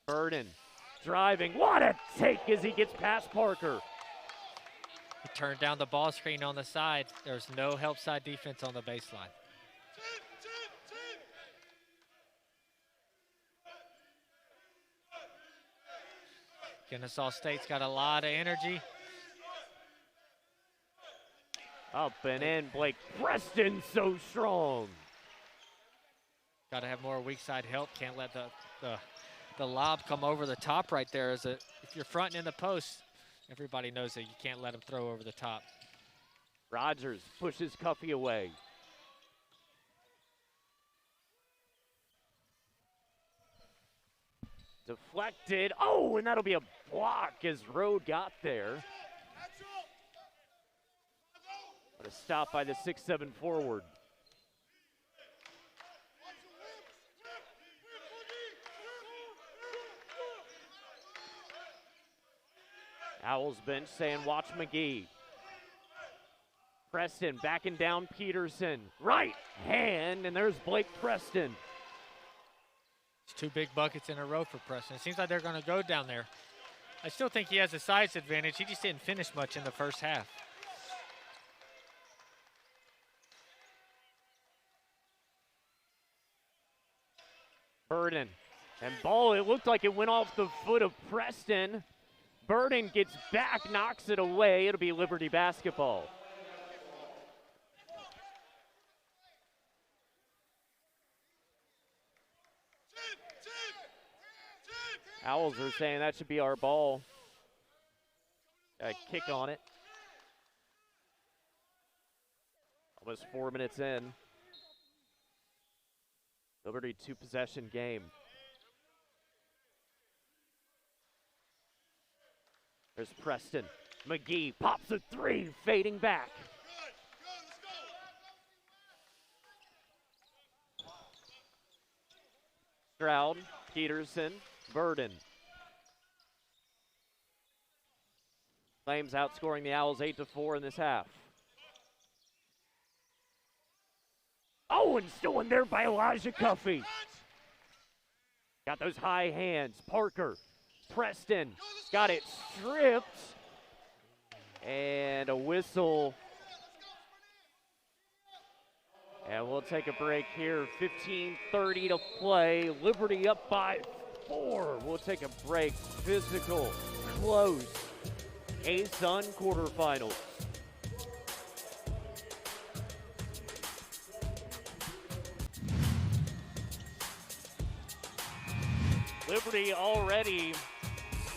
Burden driving, what a take as he gets past Parker. He turned down the ball screen on the side. There's no help side defense on the baseline. Kennesaw State's got a lot of energy. Up and in, Blake Preston so strong. Got to have more weak side help. Can't let the lob come over the top right there. If you're fronting in the post, everybody knows that you can't let them throw over the top. Rogers pushes Cuffey away. Deflected. Oh, and that'll be a block as Rode got there. But a stop by the 6'7" forward. Owls bench saying watch McGee. Preston backing down Peterson. Right hand, and there's Blake Preston. It's 2 big buckets in a row for Preston. It seems like they're going to go down there. I still think he has a size advantage. He just didn't finish much in the first half. Burden. And ball, it looked like it went off the foot of Preston. Burden gets back, knocks it away. It'll be Liberty basketball. Owls are saying that should be our ball. A kick on it. Almost 4 minutes in. Liberty 2-possession game. There's Preston. McGee pops a 3, fading back. Stroud, Peterson, Burden. Flames outscoring the Owls 8-4 in this half. Oh, and stolen there by Elijah Cuffey. Got those high hands. Parker, Preston, got it stripped. And a whistle. And we'll take a break here. 15:30 to play. Liberty up by 4. We'll take a break. Physical, close. ASUN Quarterfinals. Liberty already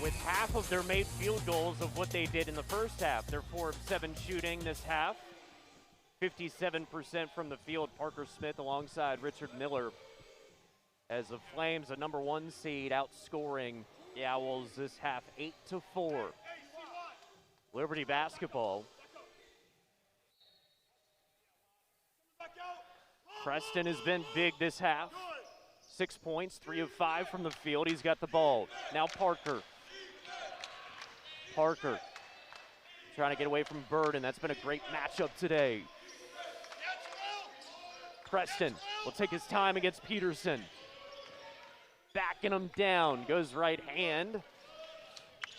with half of their made field goals of what they did in the first half. They're 4 of 7 shooting this half. 57% from the field. Parker Smith alongside Richard Miller. As the Flames, a number 1 seed, outscoring the Owls this half 8-4. Liberty basketball. Preston has been big this half. 6 points, 3 of 5 from the field. He's got the ball. Now Parker. Parker trying to get away from Burden. That's been a great matchup today. Preston will take his time against Peterson. Backing him down. Goes right hand.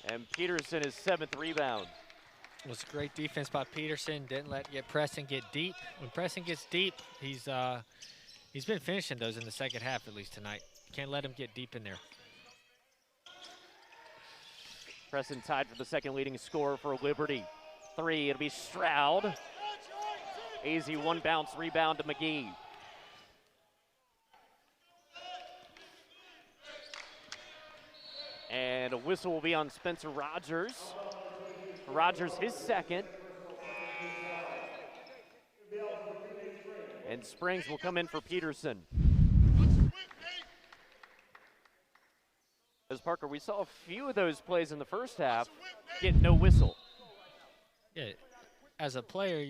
And Peterson his 7th rebound. It was great defense by Peterson. Didn't let Preston get deep. When Preston gets deep, he's been finishing those in the second half, at least tonight. Can't let him get deep in there. Preston tied for the second leading scorer for Liberty. 3, it'll be Stroud. Easy 1 bounce rebound to McGee. And a whistle will be on Spencer Rogers. Rogers his 2nd. And Springs will come in for Peterson. As Parker, we saw a few of those plays in the first half get no whistle. Yeah, as a player,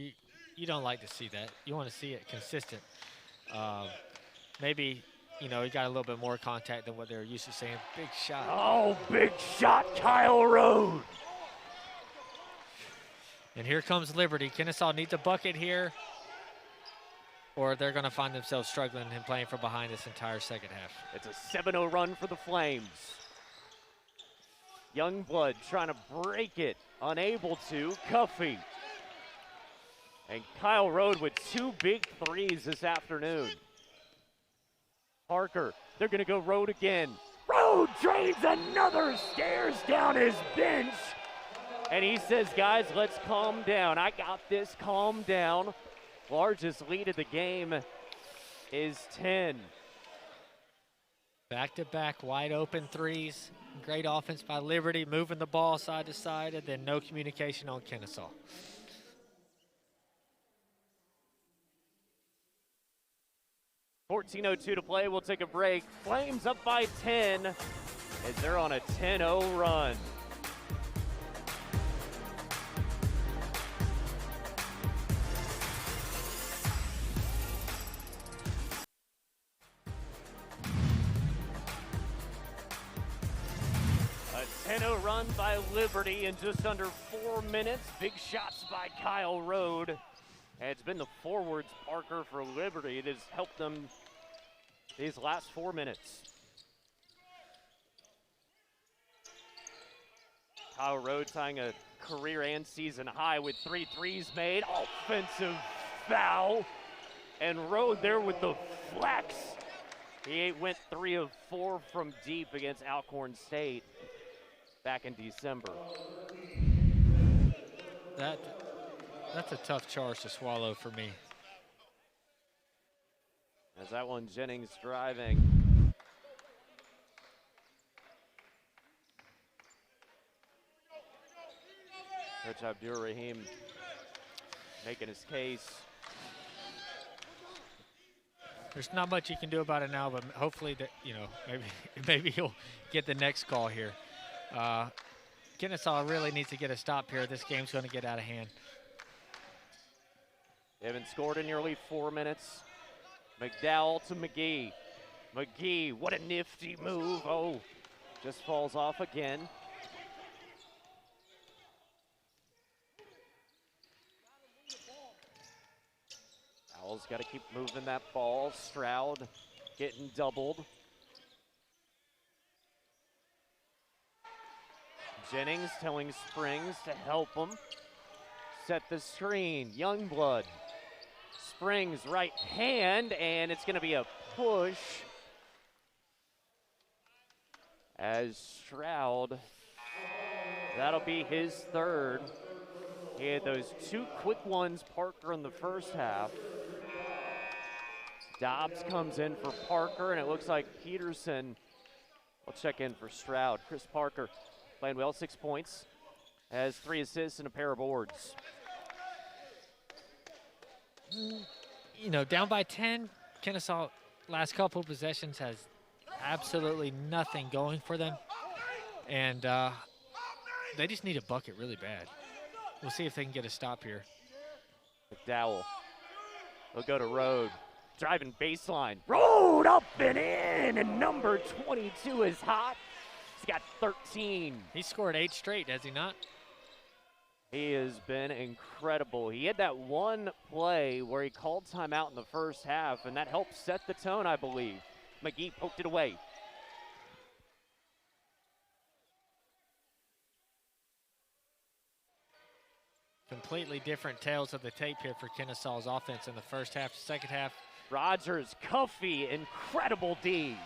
you don't like to see that. You want to see it consistent. Maybe, he got a little bit more contact than what they're used to seeing. Big shot. Oh, big shot, Kyle Rode. And here comes Liberty. Kennesaw needs a bucket here, or they're going to find themselves struggling and playing from behind this entire second half. It's a 7-0 run for the Flames. Youngblood trying to break it, unable to. Cuffey. And Kyle Rode with 2 big threes this afternoon. Parker, they're going to go Rode again. Rode trades another, stares down his bench. And he says, guys, let's calm down. I got this, calm down. Largest lead of the game is 10. Back-to-back wide open threes. Great offense by Liberty, moving the ball side to side, and then no communication on Kennesaw. $14:02 to play. We'll take a break. Flames up by 10 as they're on a 10-0 run. A 10-0 run by Liberty in just under 4 minutes. Big shots by Kyle Rode. And it's been the forwards, Parker, for Liberty. It has helped them these last 4 minutes. Kyle Rode tying a career and season high with 3 threes made. Offensive foul. And Rode there with the flex. He went 3 of 4 from deep against Alcorn State back in December. That's a tough charge to swallow for me. As that one, Jennings driving. Coach Abdur Rahim making his case. There's not much you can do about it now, but hopefully that, maybe he'll get the next call here. Kennesaw really needs to get a stop here. This game's going to get out of hand. They haven't scored in nearly 4 minutes. McDowell to McGee. McGee, what a nifty move. Oh, just falls off again. Owl's got to keep moving that ball. Stroud getting doubled. Jennings telling Springs to help him. Set the screen. Youngblood. Springs right hand, and it's going to be a push as Stroud, that'll be his third. He had those 2 quick ones, Parker, in the first half. Dobbs comes in for Parker, and it looks like Peterson will check in for Stroud. Chris Parker playing well, 6 points, has 3 assists and a pair of boards. Down by 10, Kennesaw last couple of possessions has absolutely nothing going for them. And they just need a bucket really bad. We'll see if they can get a stop here. McDowell. They'll go to Rode. Driving baseline. Rode up and in, and number 22 is hot. He's got 13. He scored 8 straight, has he not? He has been incredible. He had that one play where he called timeout in the first half, and that helped set the tone, I believe. McGee poked it away. Completely different tales of the tape here for Kennesaw's offense in the first half. Second half, Rogers, Cuffey, incredible D.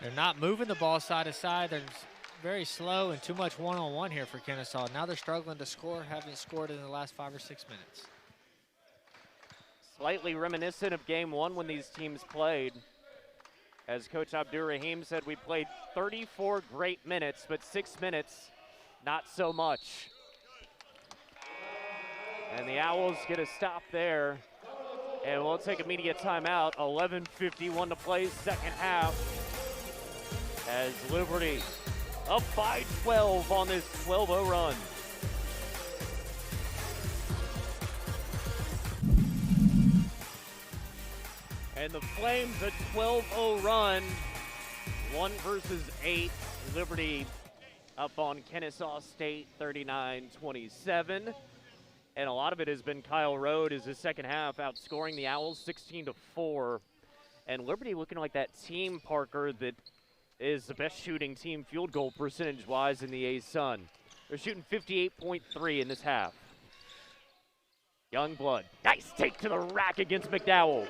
They're not moving the ball side to side. They're very slow and too much one-on-one here for Kennesaw. Now they're struggling to score, haven't scored in the last 5 or 6 minutes. Slightly reminiscent of game 1 when these teams played. As Coach Abdur Rahim said, we played 34 great minutes, but 6 minutes, not so much. And the Owls get a stop there. And we'll take immediate timeout. 11:51 to play, second half. As Liberty up by 12 on this 12-0 run. And the Flames a 12-0 run. 1 versus 8. Liberty up on Kennesaw State 39-27. And a lot of it has been Kyle Rode as the second half outscoring the Owls 16-4. And Liberty looking like that team, Parker, that is the best shooting team field goal percentage-wise in the ASUN. They're shooting 58.3 in this half. Youngblood, nice take to the rack against McDowell.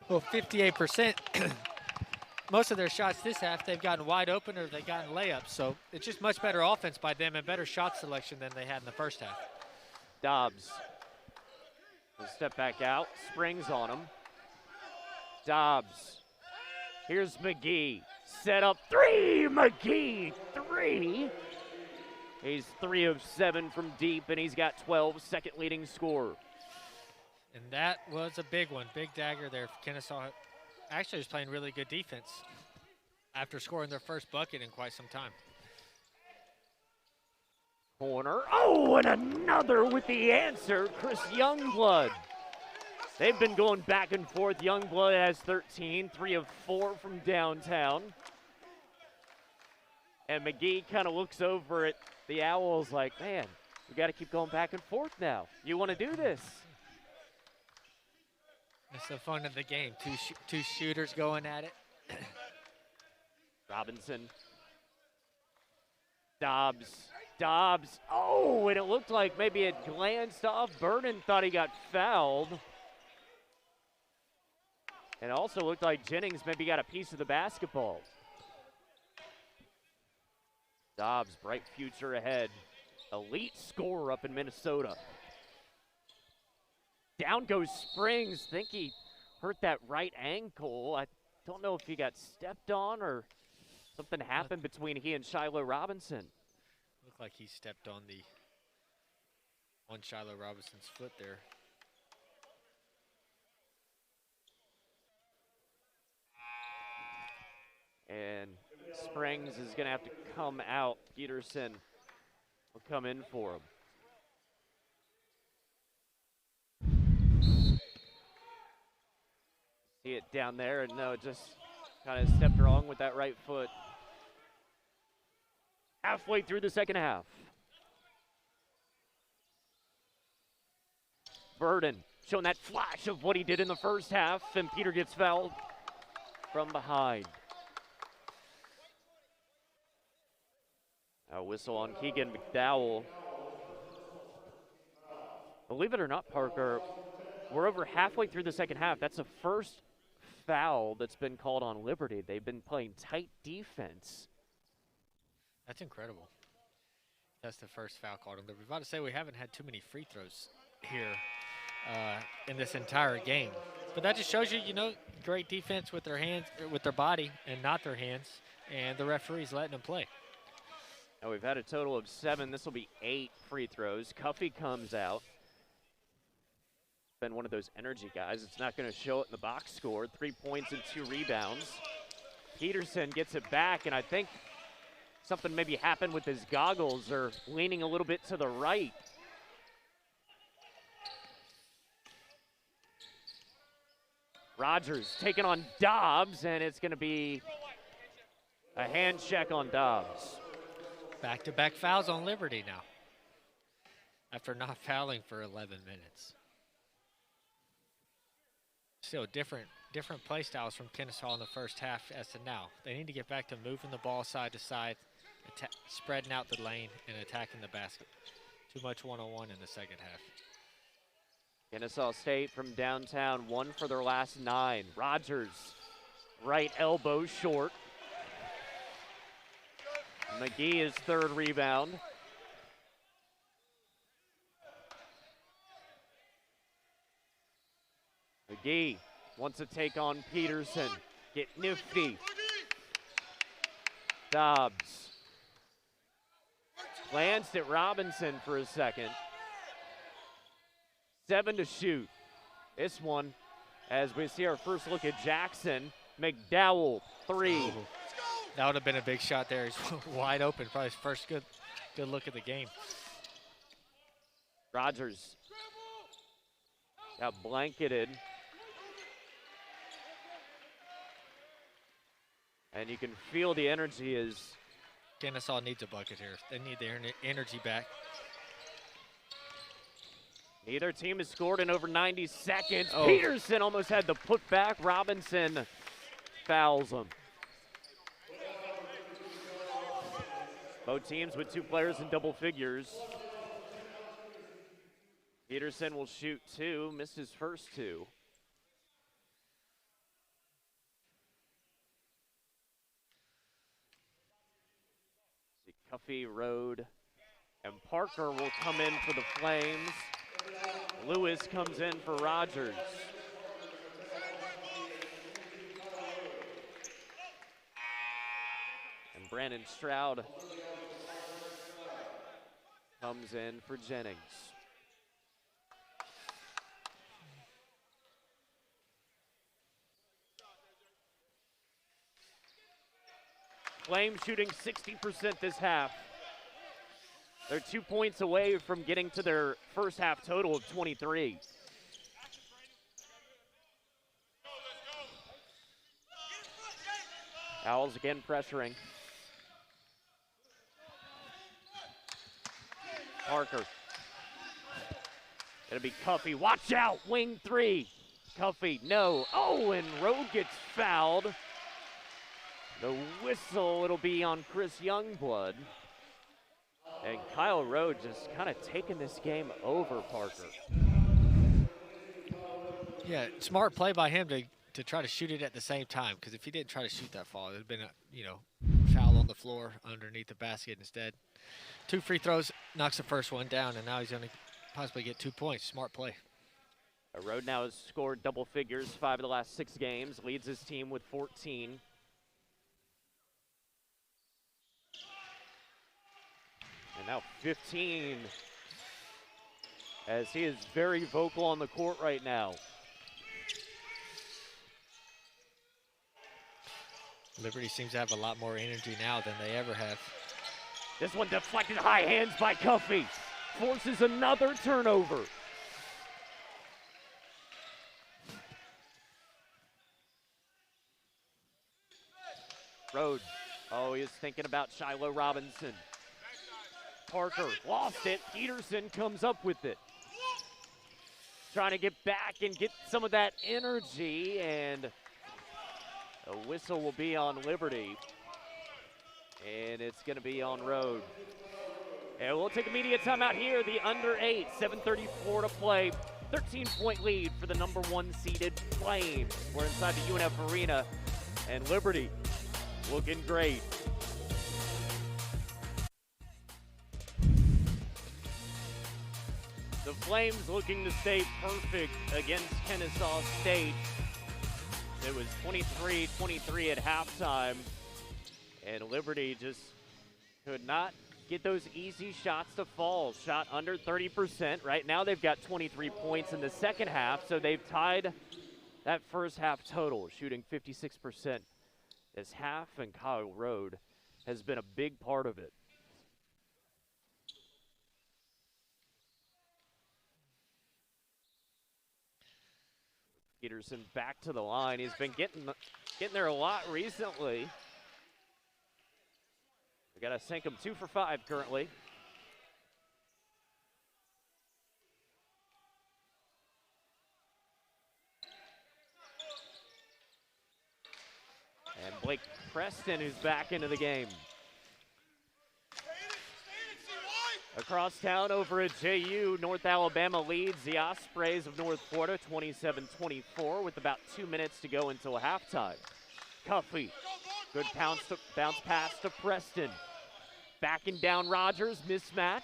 Well, 58%. Most of their shots this half, they've gotten wide open or they've gotten layups. So it's just much better offense by them and better shot selection than they had in the first half. Dobbs will step back out, Springs on him. Dobbs Here's McGee. Set up three. McGee, three. He's 3 of 7 from deep, and he's got 12, second leading scorer. And that was a big one, big dagger there for Kennesaw. Actually was playing really good defense after scoring their first bucket in quite some time. Corner, oh, and another with the answer, Chris Youngblood. They've been going back and forth. Youngblood has 13, 3 of 4 from downtown. And McGee kind of looks over at the Owls like, man, we got to keep going back and forth now. You want to do this? It's the fun of the game. Two shooters going at it. Robinson. Dobbs. Oh, and it looked like maybe it glanced off. Burden thought he got fouled. And it also looked like Jennings maybe got a piece of the basketball. Dobbs, bright future ahead. Elite scorer up in Minnesota. Down goes Springs. Think he hurt that right ankle. I don't know if he got stepped on or something happened between he and Shiloh Robinson. Looked like he stepped on Shiloh Robinson's foot there. And Springs is going to have to come out. Peterson will come in for him. See it down there, and no, just kind of stepped wrong with that right foot. Halfway through the second half. Burden showing that flash of what he did in the first half, and Peter gets fouled from behind. A whistle on Keegan McDowell. Believe it or not, Parker, we're over halfway through the second half. That's the first foul that's been called on Liberty. They've been playing tight defense. That's incredible. That's the first foul called on Liberty. About to say we haven't had too many free throws here in this entire game. But that just shows you, great defense with their hands, with their body and not their hands, and the referee's letting them play. Now we've had a total of 7. This will be 8 free throws. Cuffey comes out. Been one of those energy guys. It's not going to show it in the box score. 3 points and 2 rebounds. Peterson gets it back, and I think something maybe happened with his goggles or leaning a little bit to the right. Rogers taking on Dobbs, and it's going to be a hand check on Dobbs. Back-to-back fouls on Liberty now, after not fouling for 11 minutes. Still different play styles from Kennesaw in the first half as to now. They need to get back to moving the ball side to side, spreading out the lane, and attacking the basket. Too much one-on-one in the second half. Kennesaw State from downtown, 1 for their last 9. Rogers, right elbow short. McGee is 3rd rebound. McGee wants to take on Peterson. Get nifty. Dobbs glanced at Robinson for a second. 7 to shoot. This one, as we see our first look at Jackson. McDowell, 3. Oh. That would have been a big shot there. He's wide open. Probably his first good look at the game. Rogers got blanketed. And you can feel the energy as Kennesaw needs a bucket here. They need their energy back. Neither team has scored in over 90 seconds. Oh. Peterson almost had the putback. Robinson fouls him. Both teams with 2 players in double figures. Peterson will shoot 2, missed his first 2. See Cuffey, Rode, and Parker will come in for the Flames. Lewis comes in for Rogers. Brandon Stroud comes in for Jennings. Flames shooting 60% this half. They're 2 points away from getting to their first half total of 23. Owls again pressuring. Parker. It'll be Cuffey. Watch out, wing three. Cuffey, no. Oh, and Road gets fouled. The whistle, it'll be on Chris Youngblood. And Kyle Road just kind of taking this game over, Parker. Yeah, smart play by him to try to shoot it at the same time, because if he didn't try to shoot that fall, it would have been a foul on the floor underneath the basket instead. 2 free throws, knocks the first one down, and now he's going to possibly get 2 points. Smart play. Road now has scored double figures 5 of the last 6 games, leads his team with 14. And now 15, as he is very vocal on the court right now. Liberty seems to have a lot more energy now than they ever have. This one deflected high hands by Cuffey. Forces another turnover. Road. Oh, he is thinking about Shiloh Robinson. Parker lost it. Peterson comes up with it. Trying to get back and get some of that energy, and a whistle will be on Liberty. And it's going to be on Road. And we'll take a media timeout here. The under 8, 7:34 to play. 13-point lead for the number 1 seeded Flames. We're inside the UNF Arena, and Liberty looking great. The Flames looking to stay perfect against Kennesaw State. It was 23-23 at halftime, and Liberty just could not get those easy shots to fall. Shot under 30%. Right now they've got 23 points in the second half, so they've tied that first half total, shooting 56% this half, and Kyle Road has been a big part of it. Peterson back to the line. He's been getting there a lot recently. We got to sink him 2 for 5 currently. And Blake Preston, who's back into the game. Across town over at JU, North Alabama leads the Ospreys of North Florida 27-24 with about 2 minutes to go until halftime. Cuffey, good bounce pass to Preston. Backing down Rogers, mismatch.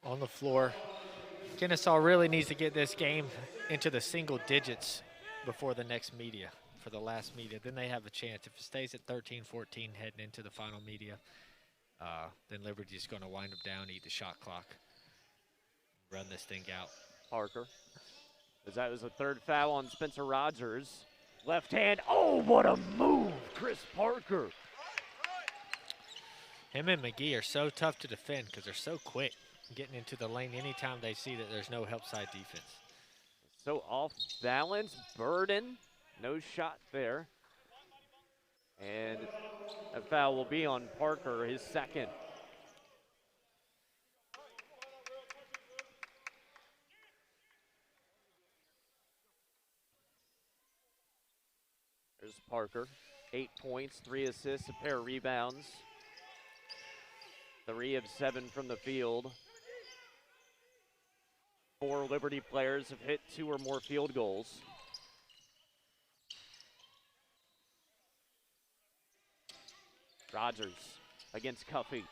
On the floor. Kennesaw really needs to get this game into the single digits before the next media, for the last media. Then they have a chance. If it stays at 13-14 heading into the final media, then Liberty's going to wind them down, eat the shot clock, run this thing out. Parker. As that was the 3rd foul on Spencer Rogers. Left hand. Oh, what a move, Chris Parker. Him and McGee are so tough to defend because they're so quick getting into the lane anytime they see that there's no help side defense. So off balance, Burden, no shot there. And a foul will be on Parker, his 2nd. There's Parker, 8 points, 3 assists, a pair of rebounds. 3 of 7 from the field. 4 Liberty players have hit 2 or more field goals. Rogers against Cuffey.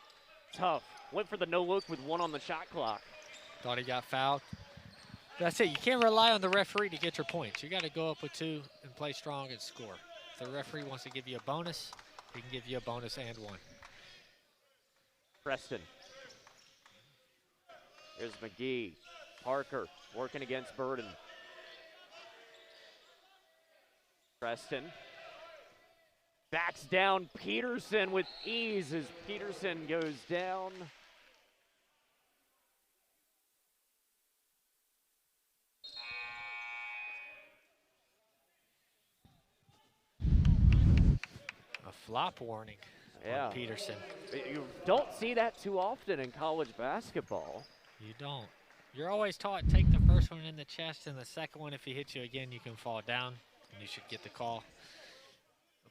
Tough. Went for the no look with 1 on the shot clock. Thought he got fouled. That's it. You can't rely on the referee to get your points. You got to go up with 2 and play strong and score. the referee wants to give you a bonus, he can give you a bonus and one. Preston. Here's McGee. Parker working against Burden. Preston. Backs down Peterson with ease as Peterson goes down. A flop warning on Peterson. You don't see that too often in college basketball. You don't. You're always taught take the first one in the chest, and the second one, if he hits you again, you can fall down, and you should get the call.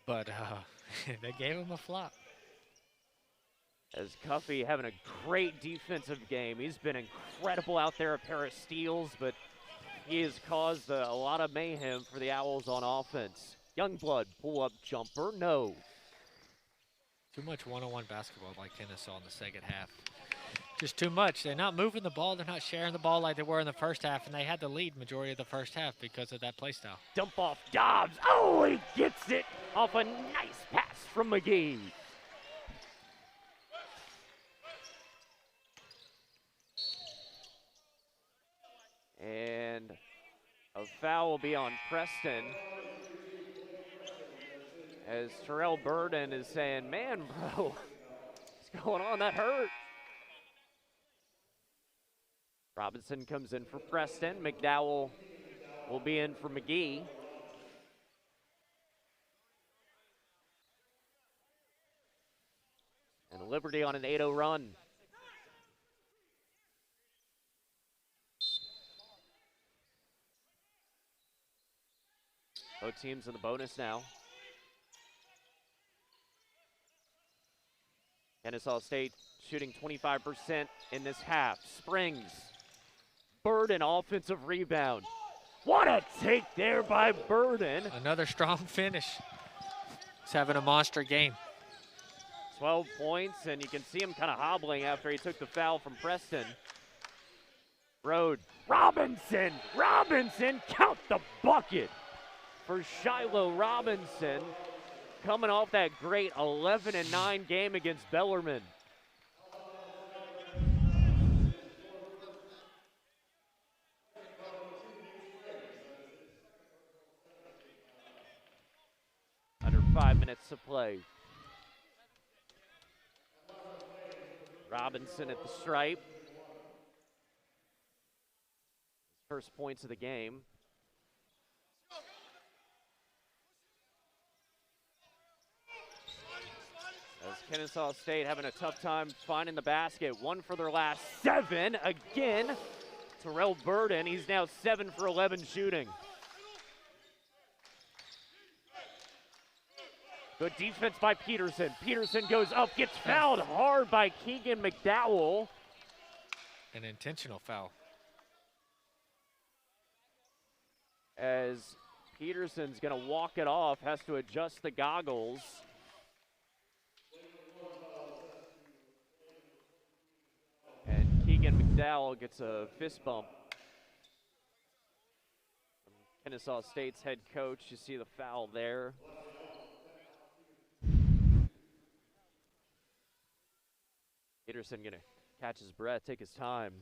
But they gave him a flop. As Cuffey having a great defensive game. He's been incredible out there, a pair of steals, but he has caused a lot of mayhem for the Owls on offense. Youngblood, pull-up jumper, no. Too much one-on-one basketball by Kennesaw in the second half. Just too much. They're not moving the ball. They're not sharing the ball like they were in the first half, and they had the lead majority of the first half because of that play style. Dump off Dobbs. Oh, he gets it off a nice pass from McGee. And a foul will be on Preston. As Terrell Burden is saying, man, bro, what's going on? That hurt. Robinson comes in for Preston. McDowell will be in for McGee. And Liberty on an 8-0 run. Both teams in the bonus now. Kennesaw State shooting 25% in this half. Springs. Burden offensive rebound. What a take there by Burden. Another strong finish. He's having a monster game. 12 points, and you can see him kind of hobbling after he took the foul from Preston. Road. Robinson. Robinson, count the bucket for Shiloh Robinson, coming off that great 11-9 game against Bellarmine. Under 5 minutes to play. Robinson at the stripe. First points of the game. As Kennesaw State having a tough time finding the basket. 1 for their last 7. Again, Terrell Burden. He's now 7 for 11 shooting. Good defense by Peterson. Peterson goes up, gets fouled hard by Keegan McDowell. An intentional foul. As Peterson's going to walk it off, has to adjust the goggles. And Keegan McDowell gets a fist bump from Kennesaw State's head coach. You see the foul there. Peterson going to catch his breath, take his time.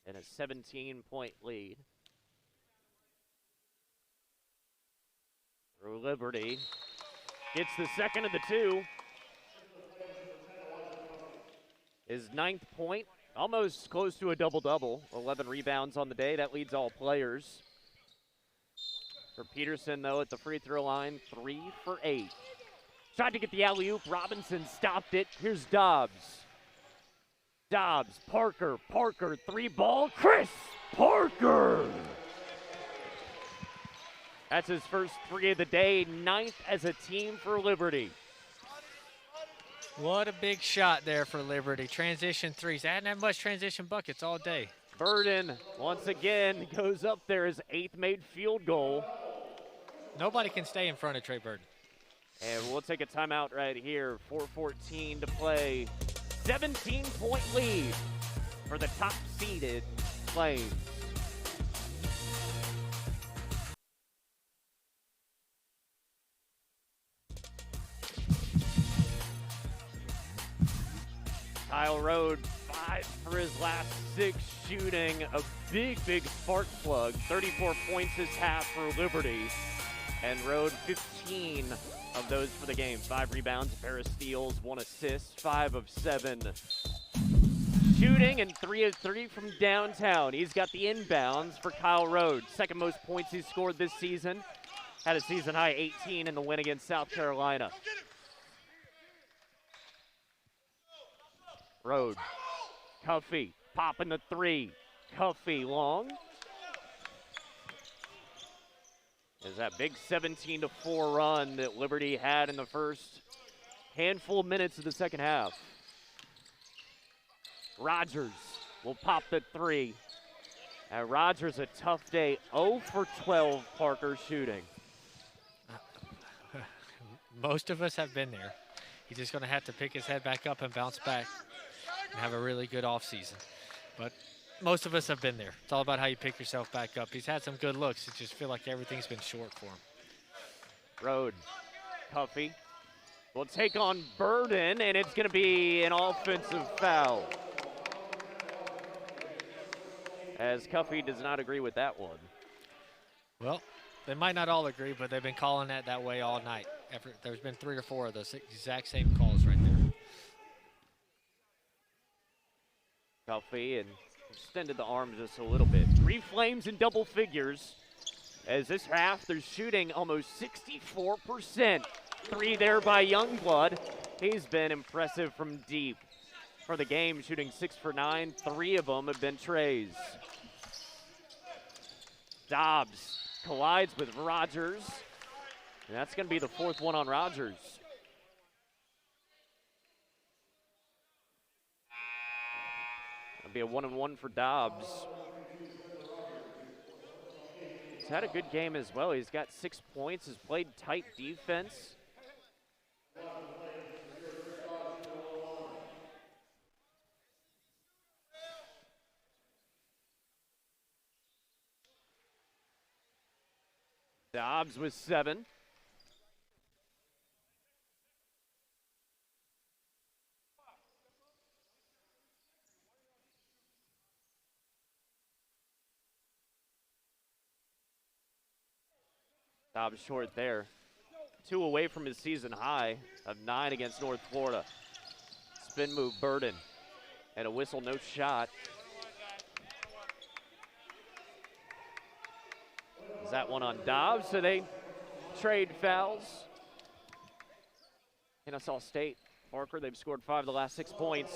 And a 17-point lead for Liberty. Gets the second of the 2. His 9th point, almost close to a double-double. 11 rebounds on the day. That leads all players. For Peterson, though, at the free throw line, 3 for 8. Tried to get the alley-oop. Robinson stopped it. Here's Dobbs. Dobbs, Parker, 3-ball. Chris Parker! That's his first 3 of the day. 9th as a team for Liberty. What a big shot there for Liberty. Transition threes. They hadn't had much transition buckets all day. Burden, once again, goes up there. His 8th made field goal. Nobody can stay in front of Trey Burton. And we'll take a timeout right here. 4:14 to play. 17-point lead for the top-seeded Flames. Kyle Rode, 5 for his last 6, shooting a big spark plug. 34 points his half for Liberty. And Rode, 15 of those for the game. 5 rebounds, a pair of steals, 1 assist, 5 of 7 shooting, and 3 of 3 from downtown. He's got the inbounds for Kyle Rode. Second most points he's scored this season. Had a season high 18 in the win against South Carolina. Rode, Cuffey, popping the 3. Cuffey long. Is that big 17-4 run that Liberty had in the first handful of minutes of the second half. Rogers will pop the 3. And Rogers, a tough day, 0 for 12, Parker, shooting. Most of us have been there. He's just going to have to pick his head back up and bounce back and have a really good offseason. But most of us have been there. It's all about how you pick yourself back up. He's had some good looks. It just feel like everything's been short for him. Rode, Cuffey will take on Burden, and it's going to be an offensive foul. As Cuffey does not agree with that one. Well, they might not all agree, but they've been calling that way all night. There's been 3 or 4 of those exact same calls right there. Cuffey and extended the arm just a little bit. 3 Flames in double figures. As this half, they're shooting almost 64%. 3 there by Youngblood. He's been impressive from deep. For the game, shooting 6 for 9. 3 of them have been Trey's. Dobbs collides with Rogers. And that's going to be the 4th one on Rogers. It'll be a 1-and-1 for Dobbs. He's had a good game as well. He's got 6 points, has played tight defense. Dobbs with 7. Dobbs short there. 2 away from his season high of 9 against North Florida. Spin move, Burden. And a whistle, no shot. Is that one on Dobbs? So they trade fouls. Kennesaw State, Parker, they've scored 5 of the last 6 points.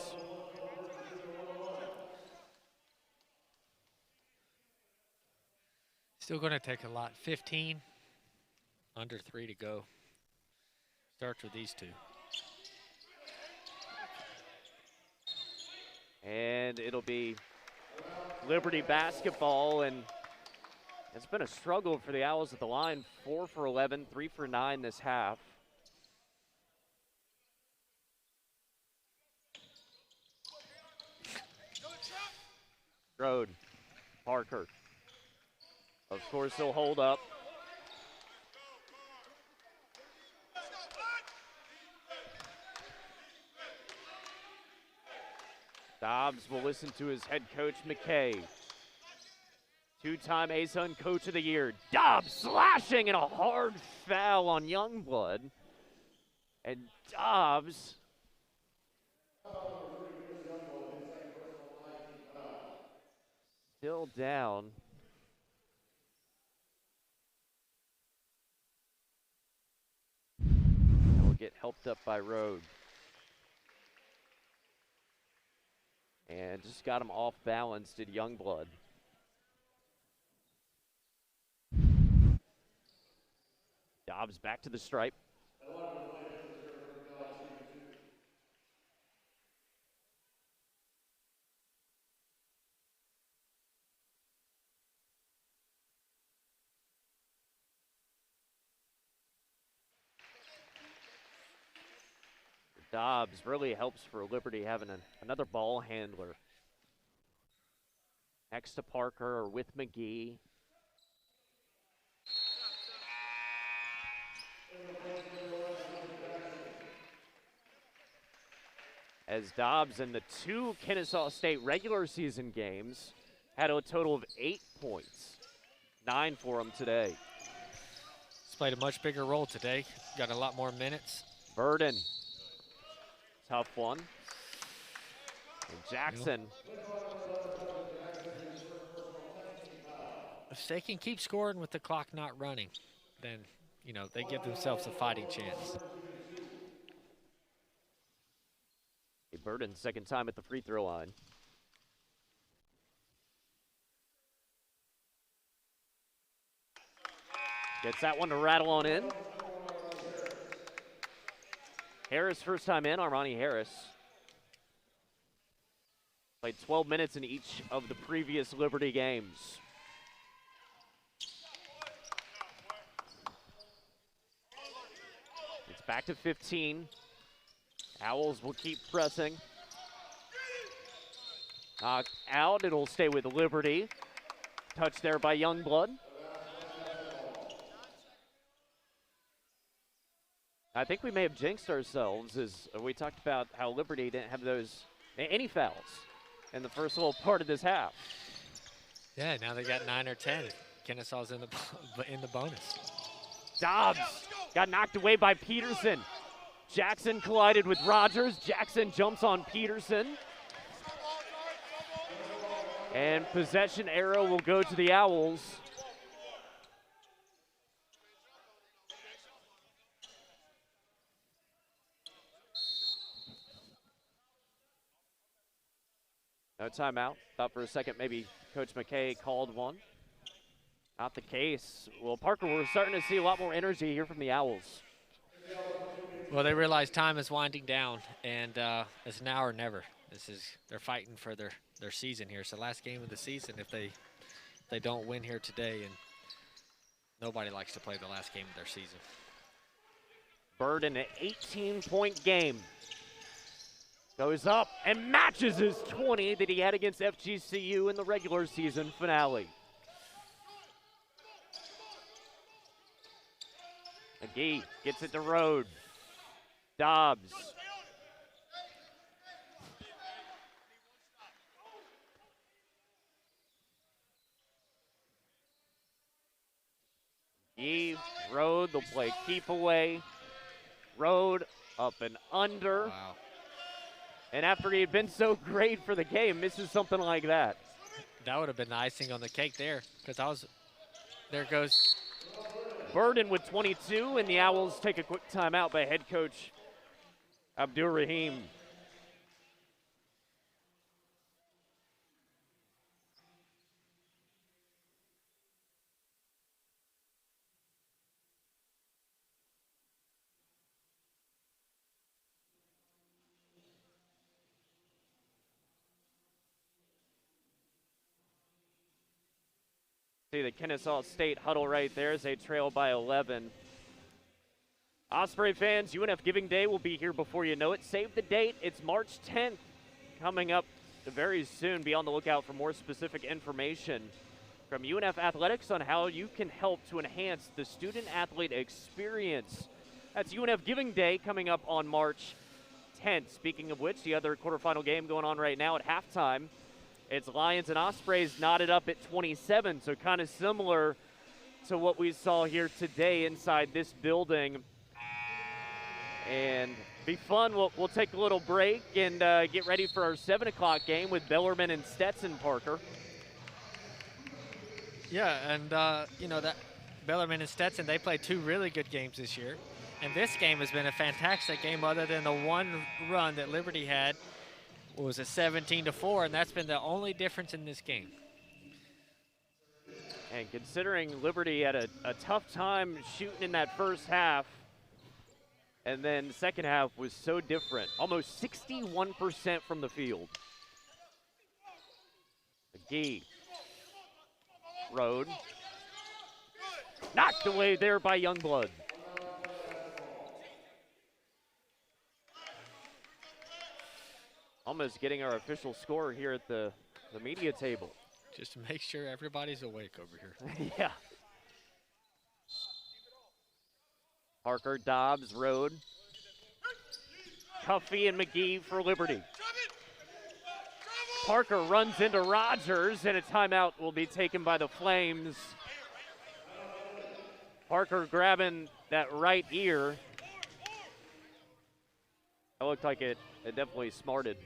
Still going to take a lot. 15, under 3 to go. Starts with these 2. And it'll be Liberty basketball, and it's been a struggle for the Owls at the line. 4 for 11, 3 for 9 this half. Rode, Parker. Of course, he'll hold up. Dobbs will listen to his head coach, McKay. 2-time ASUN Coach of the Year. Dobbs slashing and a hard foul on Youngblood. And Dobbs still down. And will get helped up by Rode. And just got him off balance, did Youngblood. Dobbs back to the stripe. Dobbs really helps for Liberty having another ball handler next to Parker or with McGee. As Dobbs in the 2 Kennesaw State regular season games had a total of 8 points, 9 for him today. He's played a much bigger role today, got a lot more minutes. Burden, tough one. And Jackson. If they can keep scoring with the clock not running, then, you know, they give themselves a fighting chance. Burden, second time at the free throw line. Gets that one to rattle on in. Harris first time in, Armani Harris. Played 12 minutes in each of the previous Liberty games. It's back to 15. Owls will keep pressing. Knocked out, it'll stay with Liberty. Touch there by Youngblood. I think we may have jinxed ourselves as we talked about how Liberty didn't have any fouls in the first little part of this half. Yeah, now they got 9 or 10. Kennesaw's in the bonus. Dobbs got knocked away by Peterson. Jackson collided with Rogers. Jackson jumps on Peterson. And possession arrow will go to the Owls. No timeout. Thought for a second maybe Coach McKay called one. Not the case. Well, Parker, we're starting to see a lot more energy here from the Owls. Well, they realize time is winding down, and it's now or never. They're fighting for their season here. So last game of the season, if they don't win here today, and nobody likes to play the last game of their season. Bird in an 18-point game. Goes up and matches his 20 that he had against FGCU in the regular season finale. McGee gets it to Rode. Dobbs. McGee, Rode, they'll play keep away. Rode up and under. Wow. And after he had been so great for the game, misses something like that. That would have been the icing on the cake there, because there goes. Burden with 22, and the Owls take a quick timeout by head coach Abdur Rahim. See the Kennesaw State huddle right there as they trail by 11. Osprey fans, UNF Giving Day will be here before you know it. Save the date. It's March 10th coming up very soon. Be on the lookout for more specific information from UNF Athletics on how you can help to enhance the student-athlete experience. That's UNF Giving Day coming up on March 10th. Speaking of which, the other quarterfinal game going on right now at halftime. It's Lions and Ospreys knotted up at 27, so kind of similar to what we saw here today inside this building. And be fun. We'll take a little break and get ready for our 7 o'clock game with Bellarmine and Stetson, Parker. Yeah, and that Bellarmine and Stetson, they played 2 really good games this year. And this game has been a fantastic game other than the one run that Liberty had. It was a 17-4, and that's been the only difference in this game. And considering Liberty had a tough time shooting in that first half, and then the second half was so different. Almost 61% from the field. McGee. Rode. Knocked away there by Youngblood. Thomas getting our official score here at the media table. Just to make sure everybody's awake over here. Yeah. Parker, Dobbs, Road. Cuffey and McGee for Liberty. Parker runs into Rogers, and a timeout will be taken by the Flames. Parker grabbing that right ear. It looked like it definitely smarted.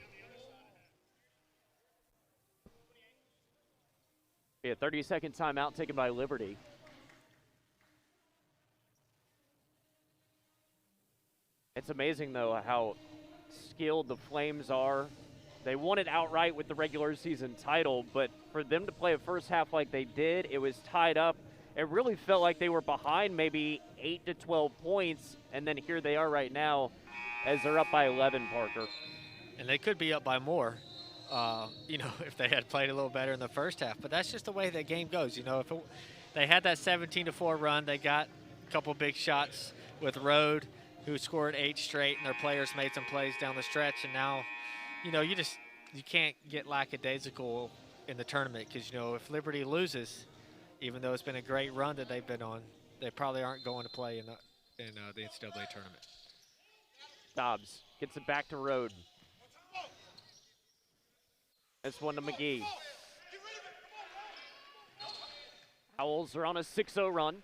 Yeah, 30-second timeout taken by Liberty. It's amazing, though, how skilled the Flames are. They won it outright with the regular season title, but for them to play a first half like they did, it was tied up. It really felt like they were behind maybe 8 to 12 points, and then here they are right now as they're up by 11, Parker. And they could be up by more, if they had played a little better in the first half. But that's just the way the game goes. If they had that 17-4 run, they got a couple big shots with Rode, who scored 8 straight, and their players made some plays down the stretch. And now, you can't get lackadaisical in the tournament because, if Liberty loses, even though it's been a great run that they've been on, they probably aren't going to play in the NCAA tournament. Dobbs gets it back to Rode. This one to McGee. Owls are on a 6-0 run.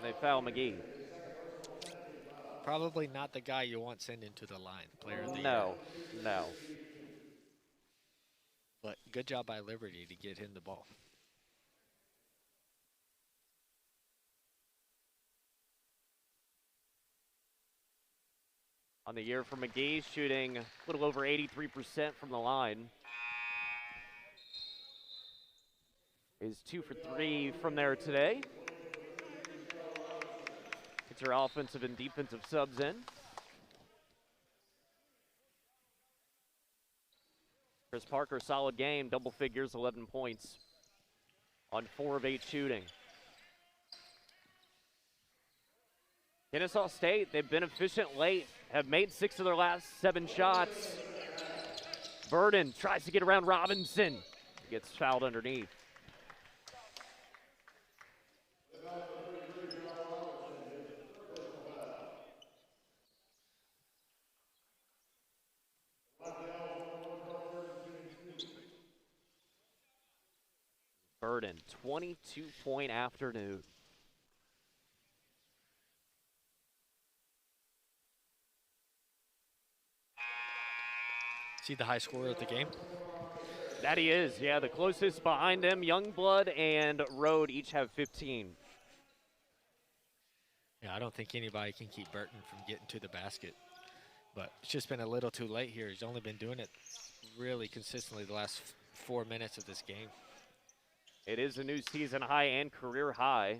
They foul McGee. Probably not the guy you want sending to the line, player of the year. No. But good job by Liberty to get him the ball. On the year for McGee, shooting a little over 83% from the line. Is 2 for 3 from there today. Gets her offensive and defensive subs in. Chris Parker, solid game, double figures, 11 points on 4 of 8 shooting. Kennesaw State, they've been efficient late, have made 6 of their last 7 shots. Burden tries to get around Robinson, gets fouled underneath. Burden, 22-point afternoon. See the high scorer of the game? That he is, yeah. The closest behind him, Youngblood and Rode each have 15. Yeah, I don't think anybody can keep Burton from getting to the basket. But it's just been a little too late here. He's only been doing it really consistently the last 4 minutes of this game. It is a new season high and career high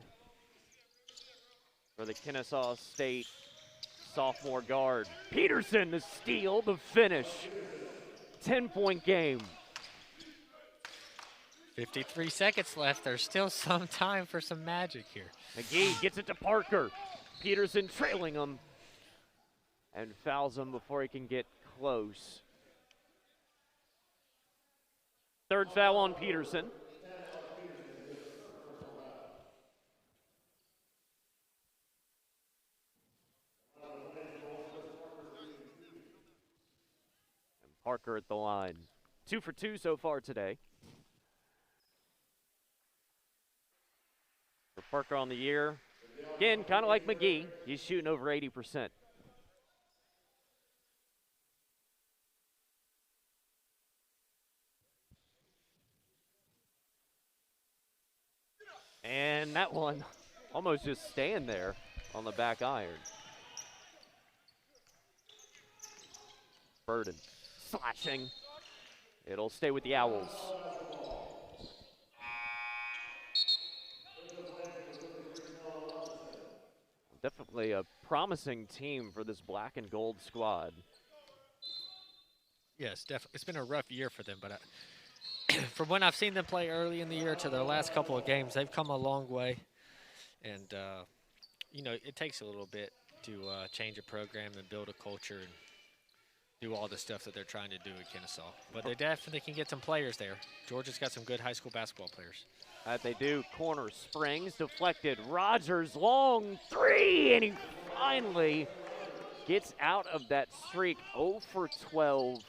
for the Kennesaw State sophomore guard. Peterson, the steal, the finish. 10-point game. 53 seconds left. There's still some time for some magic here. McGee gets it to Parker. Peterson trailing him and fouls him before he can get close. Third foul on Peterson. Parker at the line. 2 for 2 so far today. For Parker on the year, again, kind of like McGee, he's shooting over 80%. And that one almost just staying there on the back iron. Burden slashing. It'll stay with the Owls. Definitely a promising team for this black and gold squad. Yes, definitely. It's been a rough year for them, but from when I've seen them play early in the year to their last couple of games, they've come a long way. And, it takes a little bit to change a program and build a culture. And do all the stuff that they're trying to do at Kennesaw. But they definitely can get some players there. Georgia's got some good high school basketball players. That they do. Corner Springs deflected. Rogers long three, and he finally gets out of that streak. 0 for 12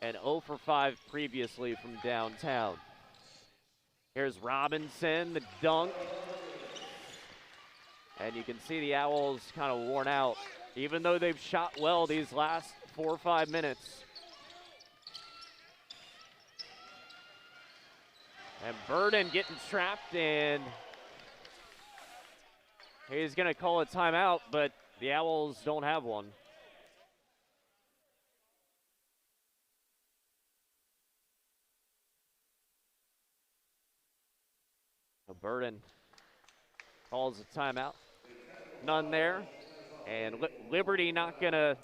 and 0 for 5 previously from downtown. Here's Robinson, the dunk. And you can see the Owls kind of worn out, even though they've shot well these last 4 or 5 minutes. And Burden getting trapped, and he's going to call a timeout, but the Owls don't have one. So Burden calls a timeout. None there. And Liberty not going to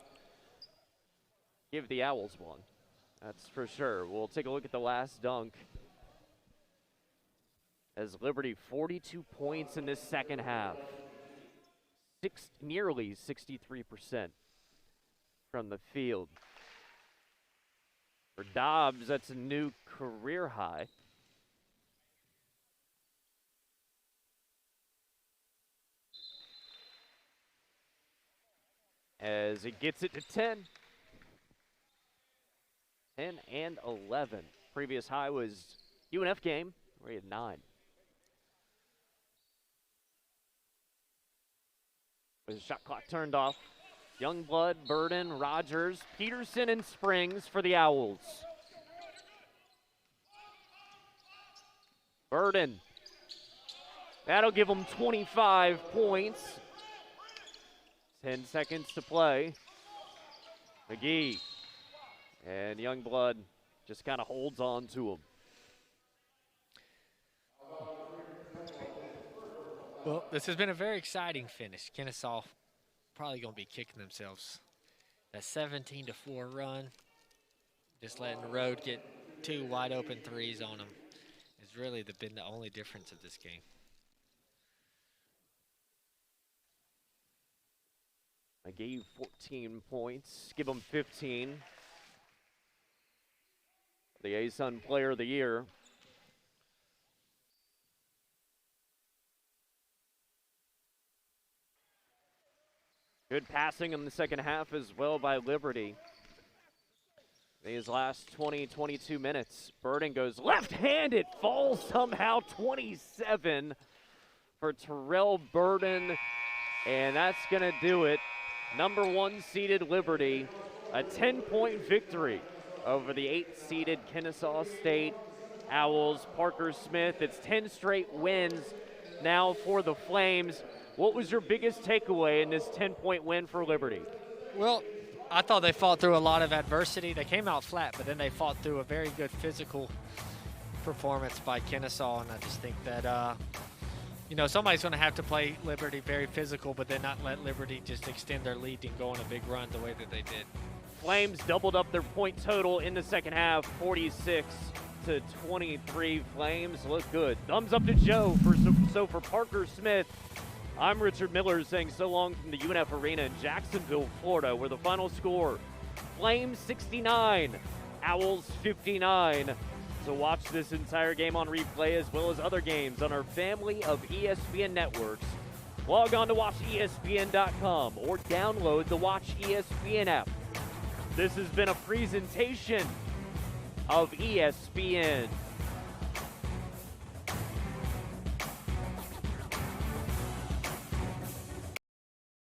give the Owls one. That's for sure. We'll take a look at the last dunk. As Liberty 42 points in this second half. Nearly 63% from the field. For Dobbs, that's a new career high. As he gets it to 10. 10 and 11. Previous high was UNF game, where he had 9. With the shot clock turned off. Youngblood, Burden, Rogers, Peterson, and Springs for the Owls. Burden. That'll give them 25 points. 10 seconds to play. McGee. And Youngblood just kind of holds on to him. Well, this has been a very exciting finish. Kennesaw probably going to be kicking themselves. That 17-4 run, just letting the road get 2 wide open threes on them, has really been the only difference of this game. I gave 14 points, give them 15. The ASUN Player of the Year. Good passing in the second half as well by Liberty. These last 20, 22 minutes. Burden goes left-handed, falls somehow, 27 for Terrell Burden. And that's going to do it. Number 1 seeded Liberty, a 10-point victory over the 8th-seeded Kennesaw State Owls. Parker Smith, it's 10 straight wins now for the Flames. What was your biggest takeaway in this 10-point win for Liberty? Well, I thought they fought through a lot of adversity. They came out flat, but then they fought through a very good physical performance by Kennesaw, and I just think that, somebody's going to have to play Liberty very physical, but then not let Liberty just extend their lead and go on a big run the way that they did. Flames doubled up their point total in the second half, 46-23. Flames look good. Thumbs up to Joe. For Parker Smith, I'm Richard Miller saying so long from the UNF Arena in Jacksonville, Florida, where the final score, Flames 69, Owls 59. So watch this entire game on replay as well as other games on our family of ESPN networks. Log on to watchespn.com or download the Watch ESPN app. This has been a presentation of ESPN.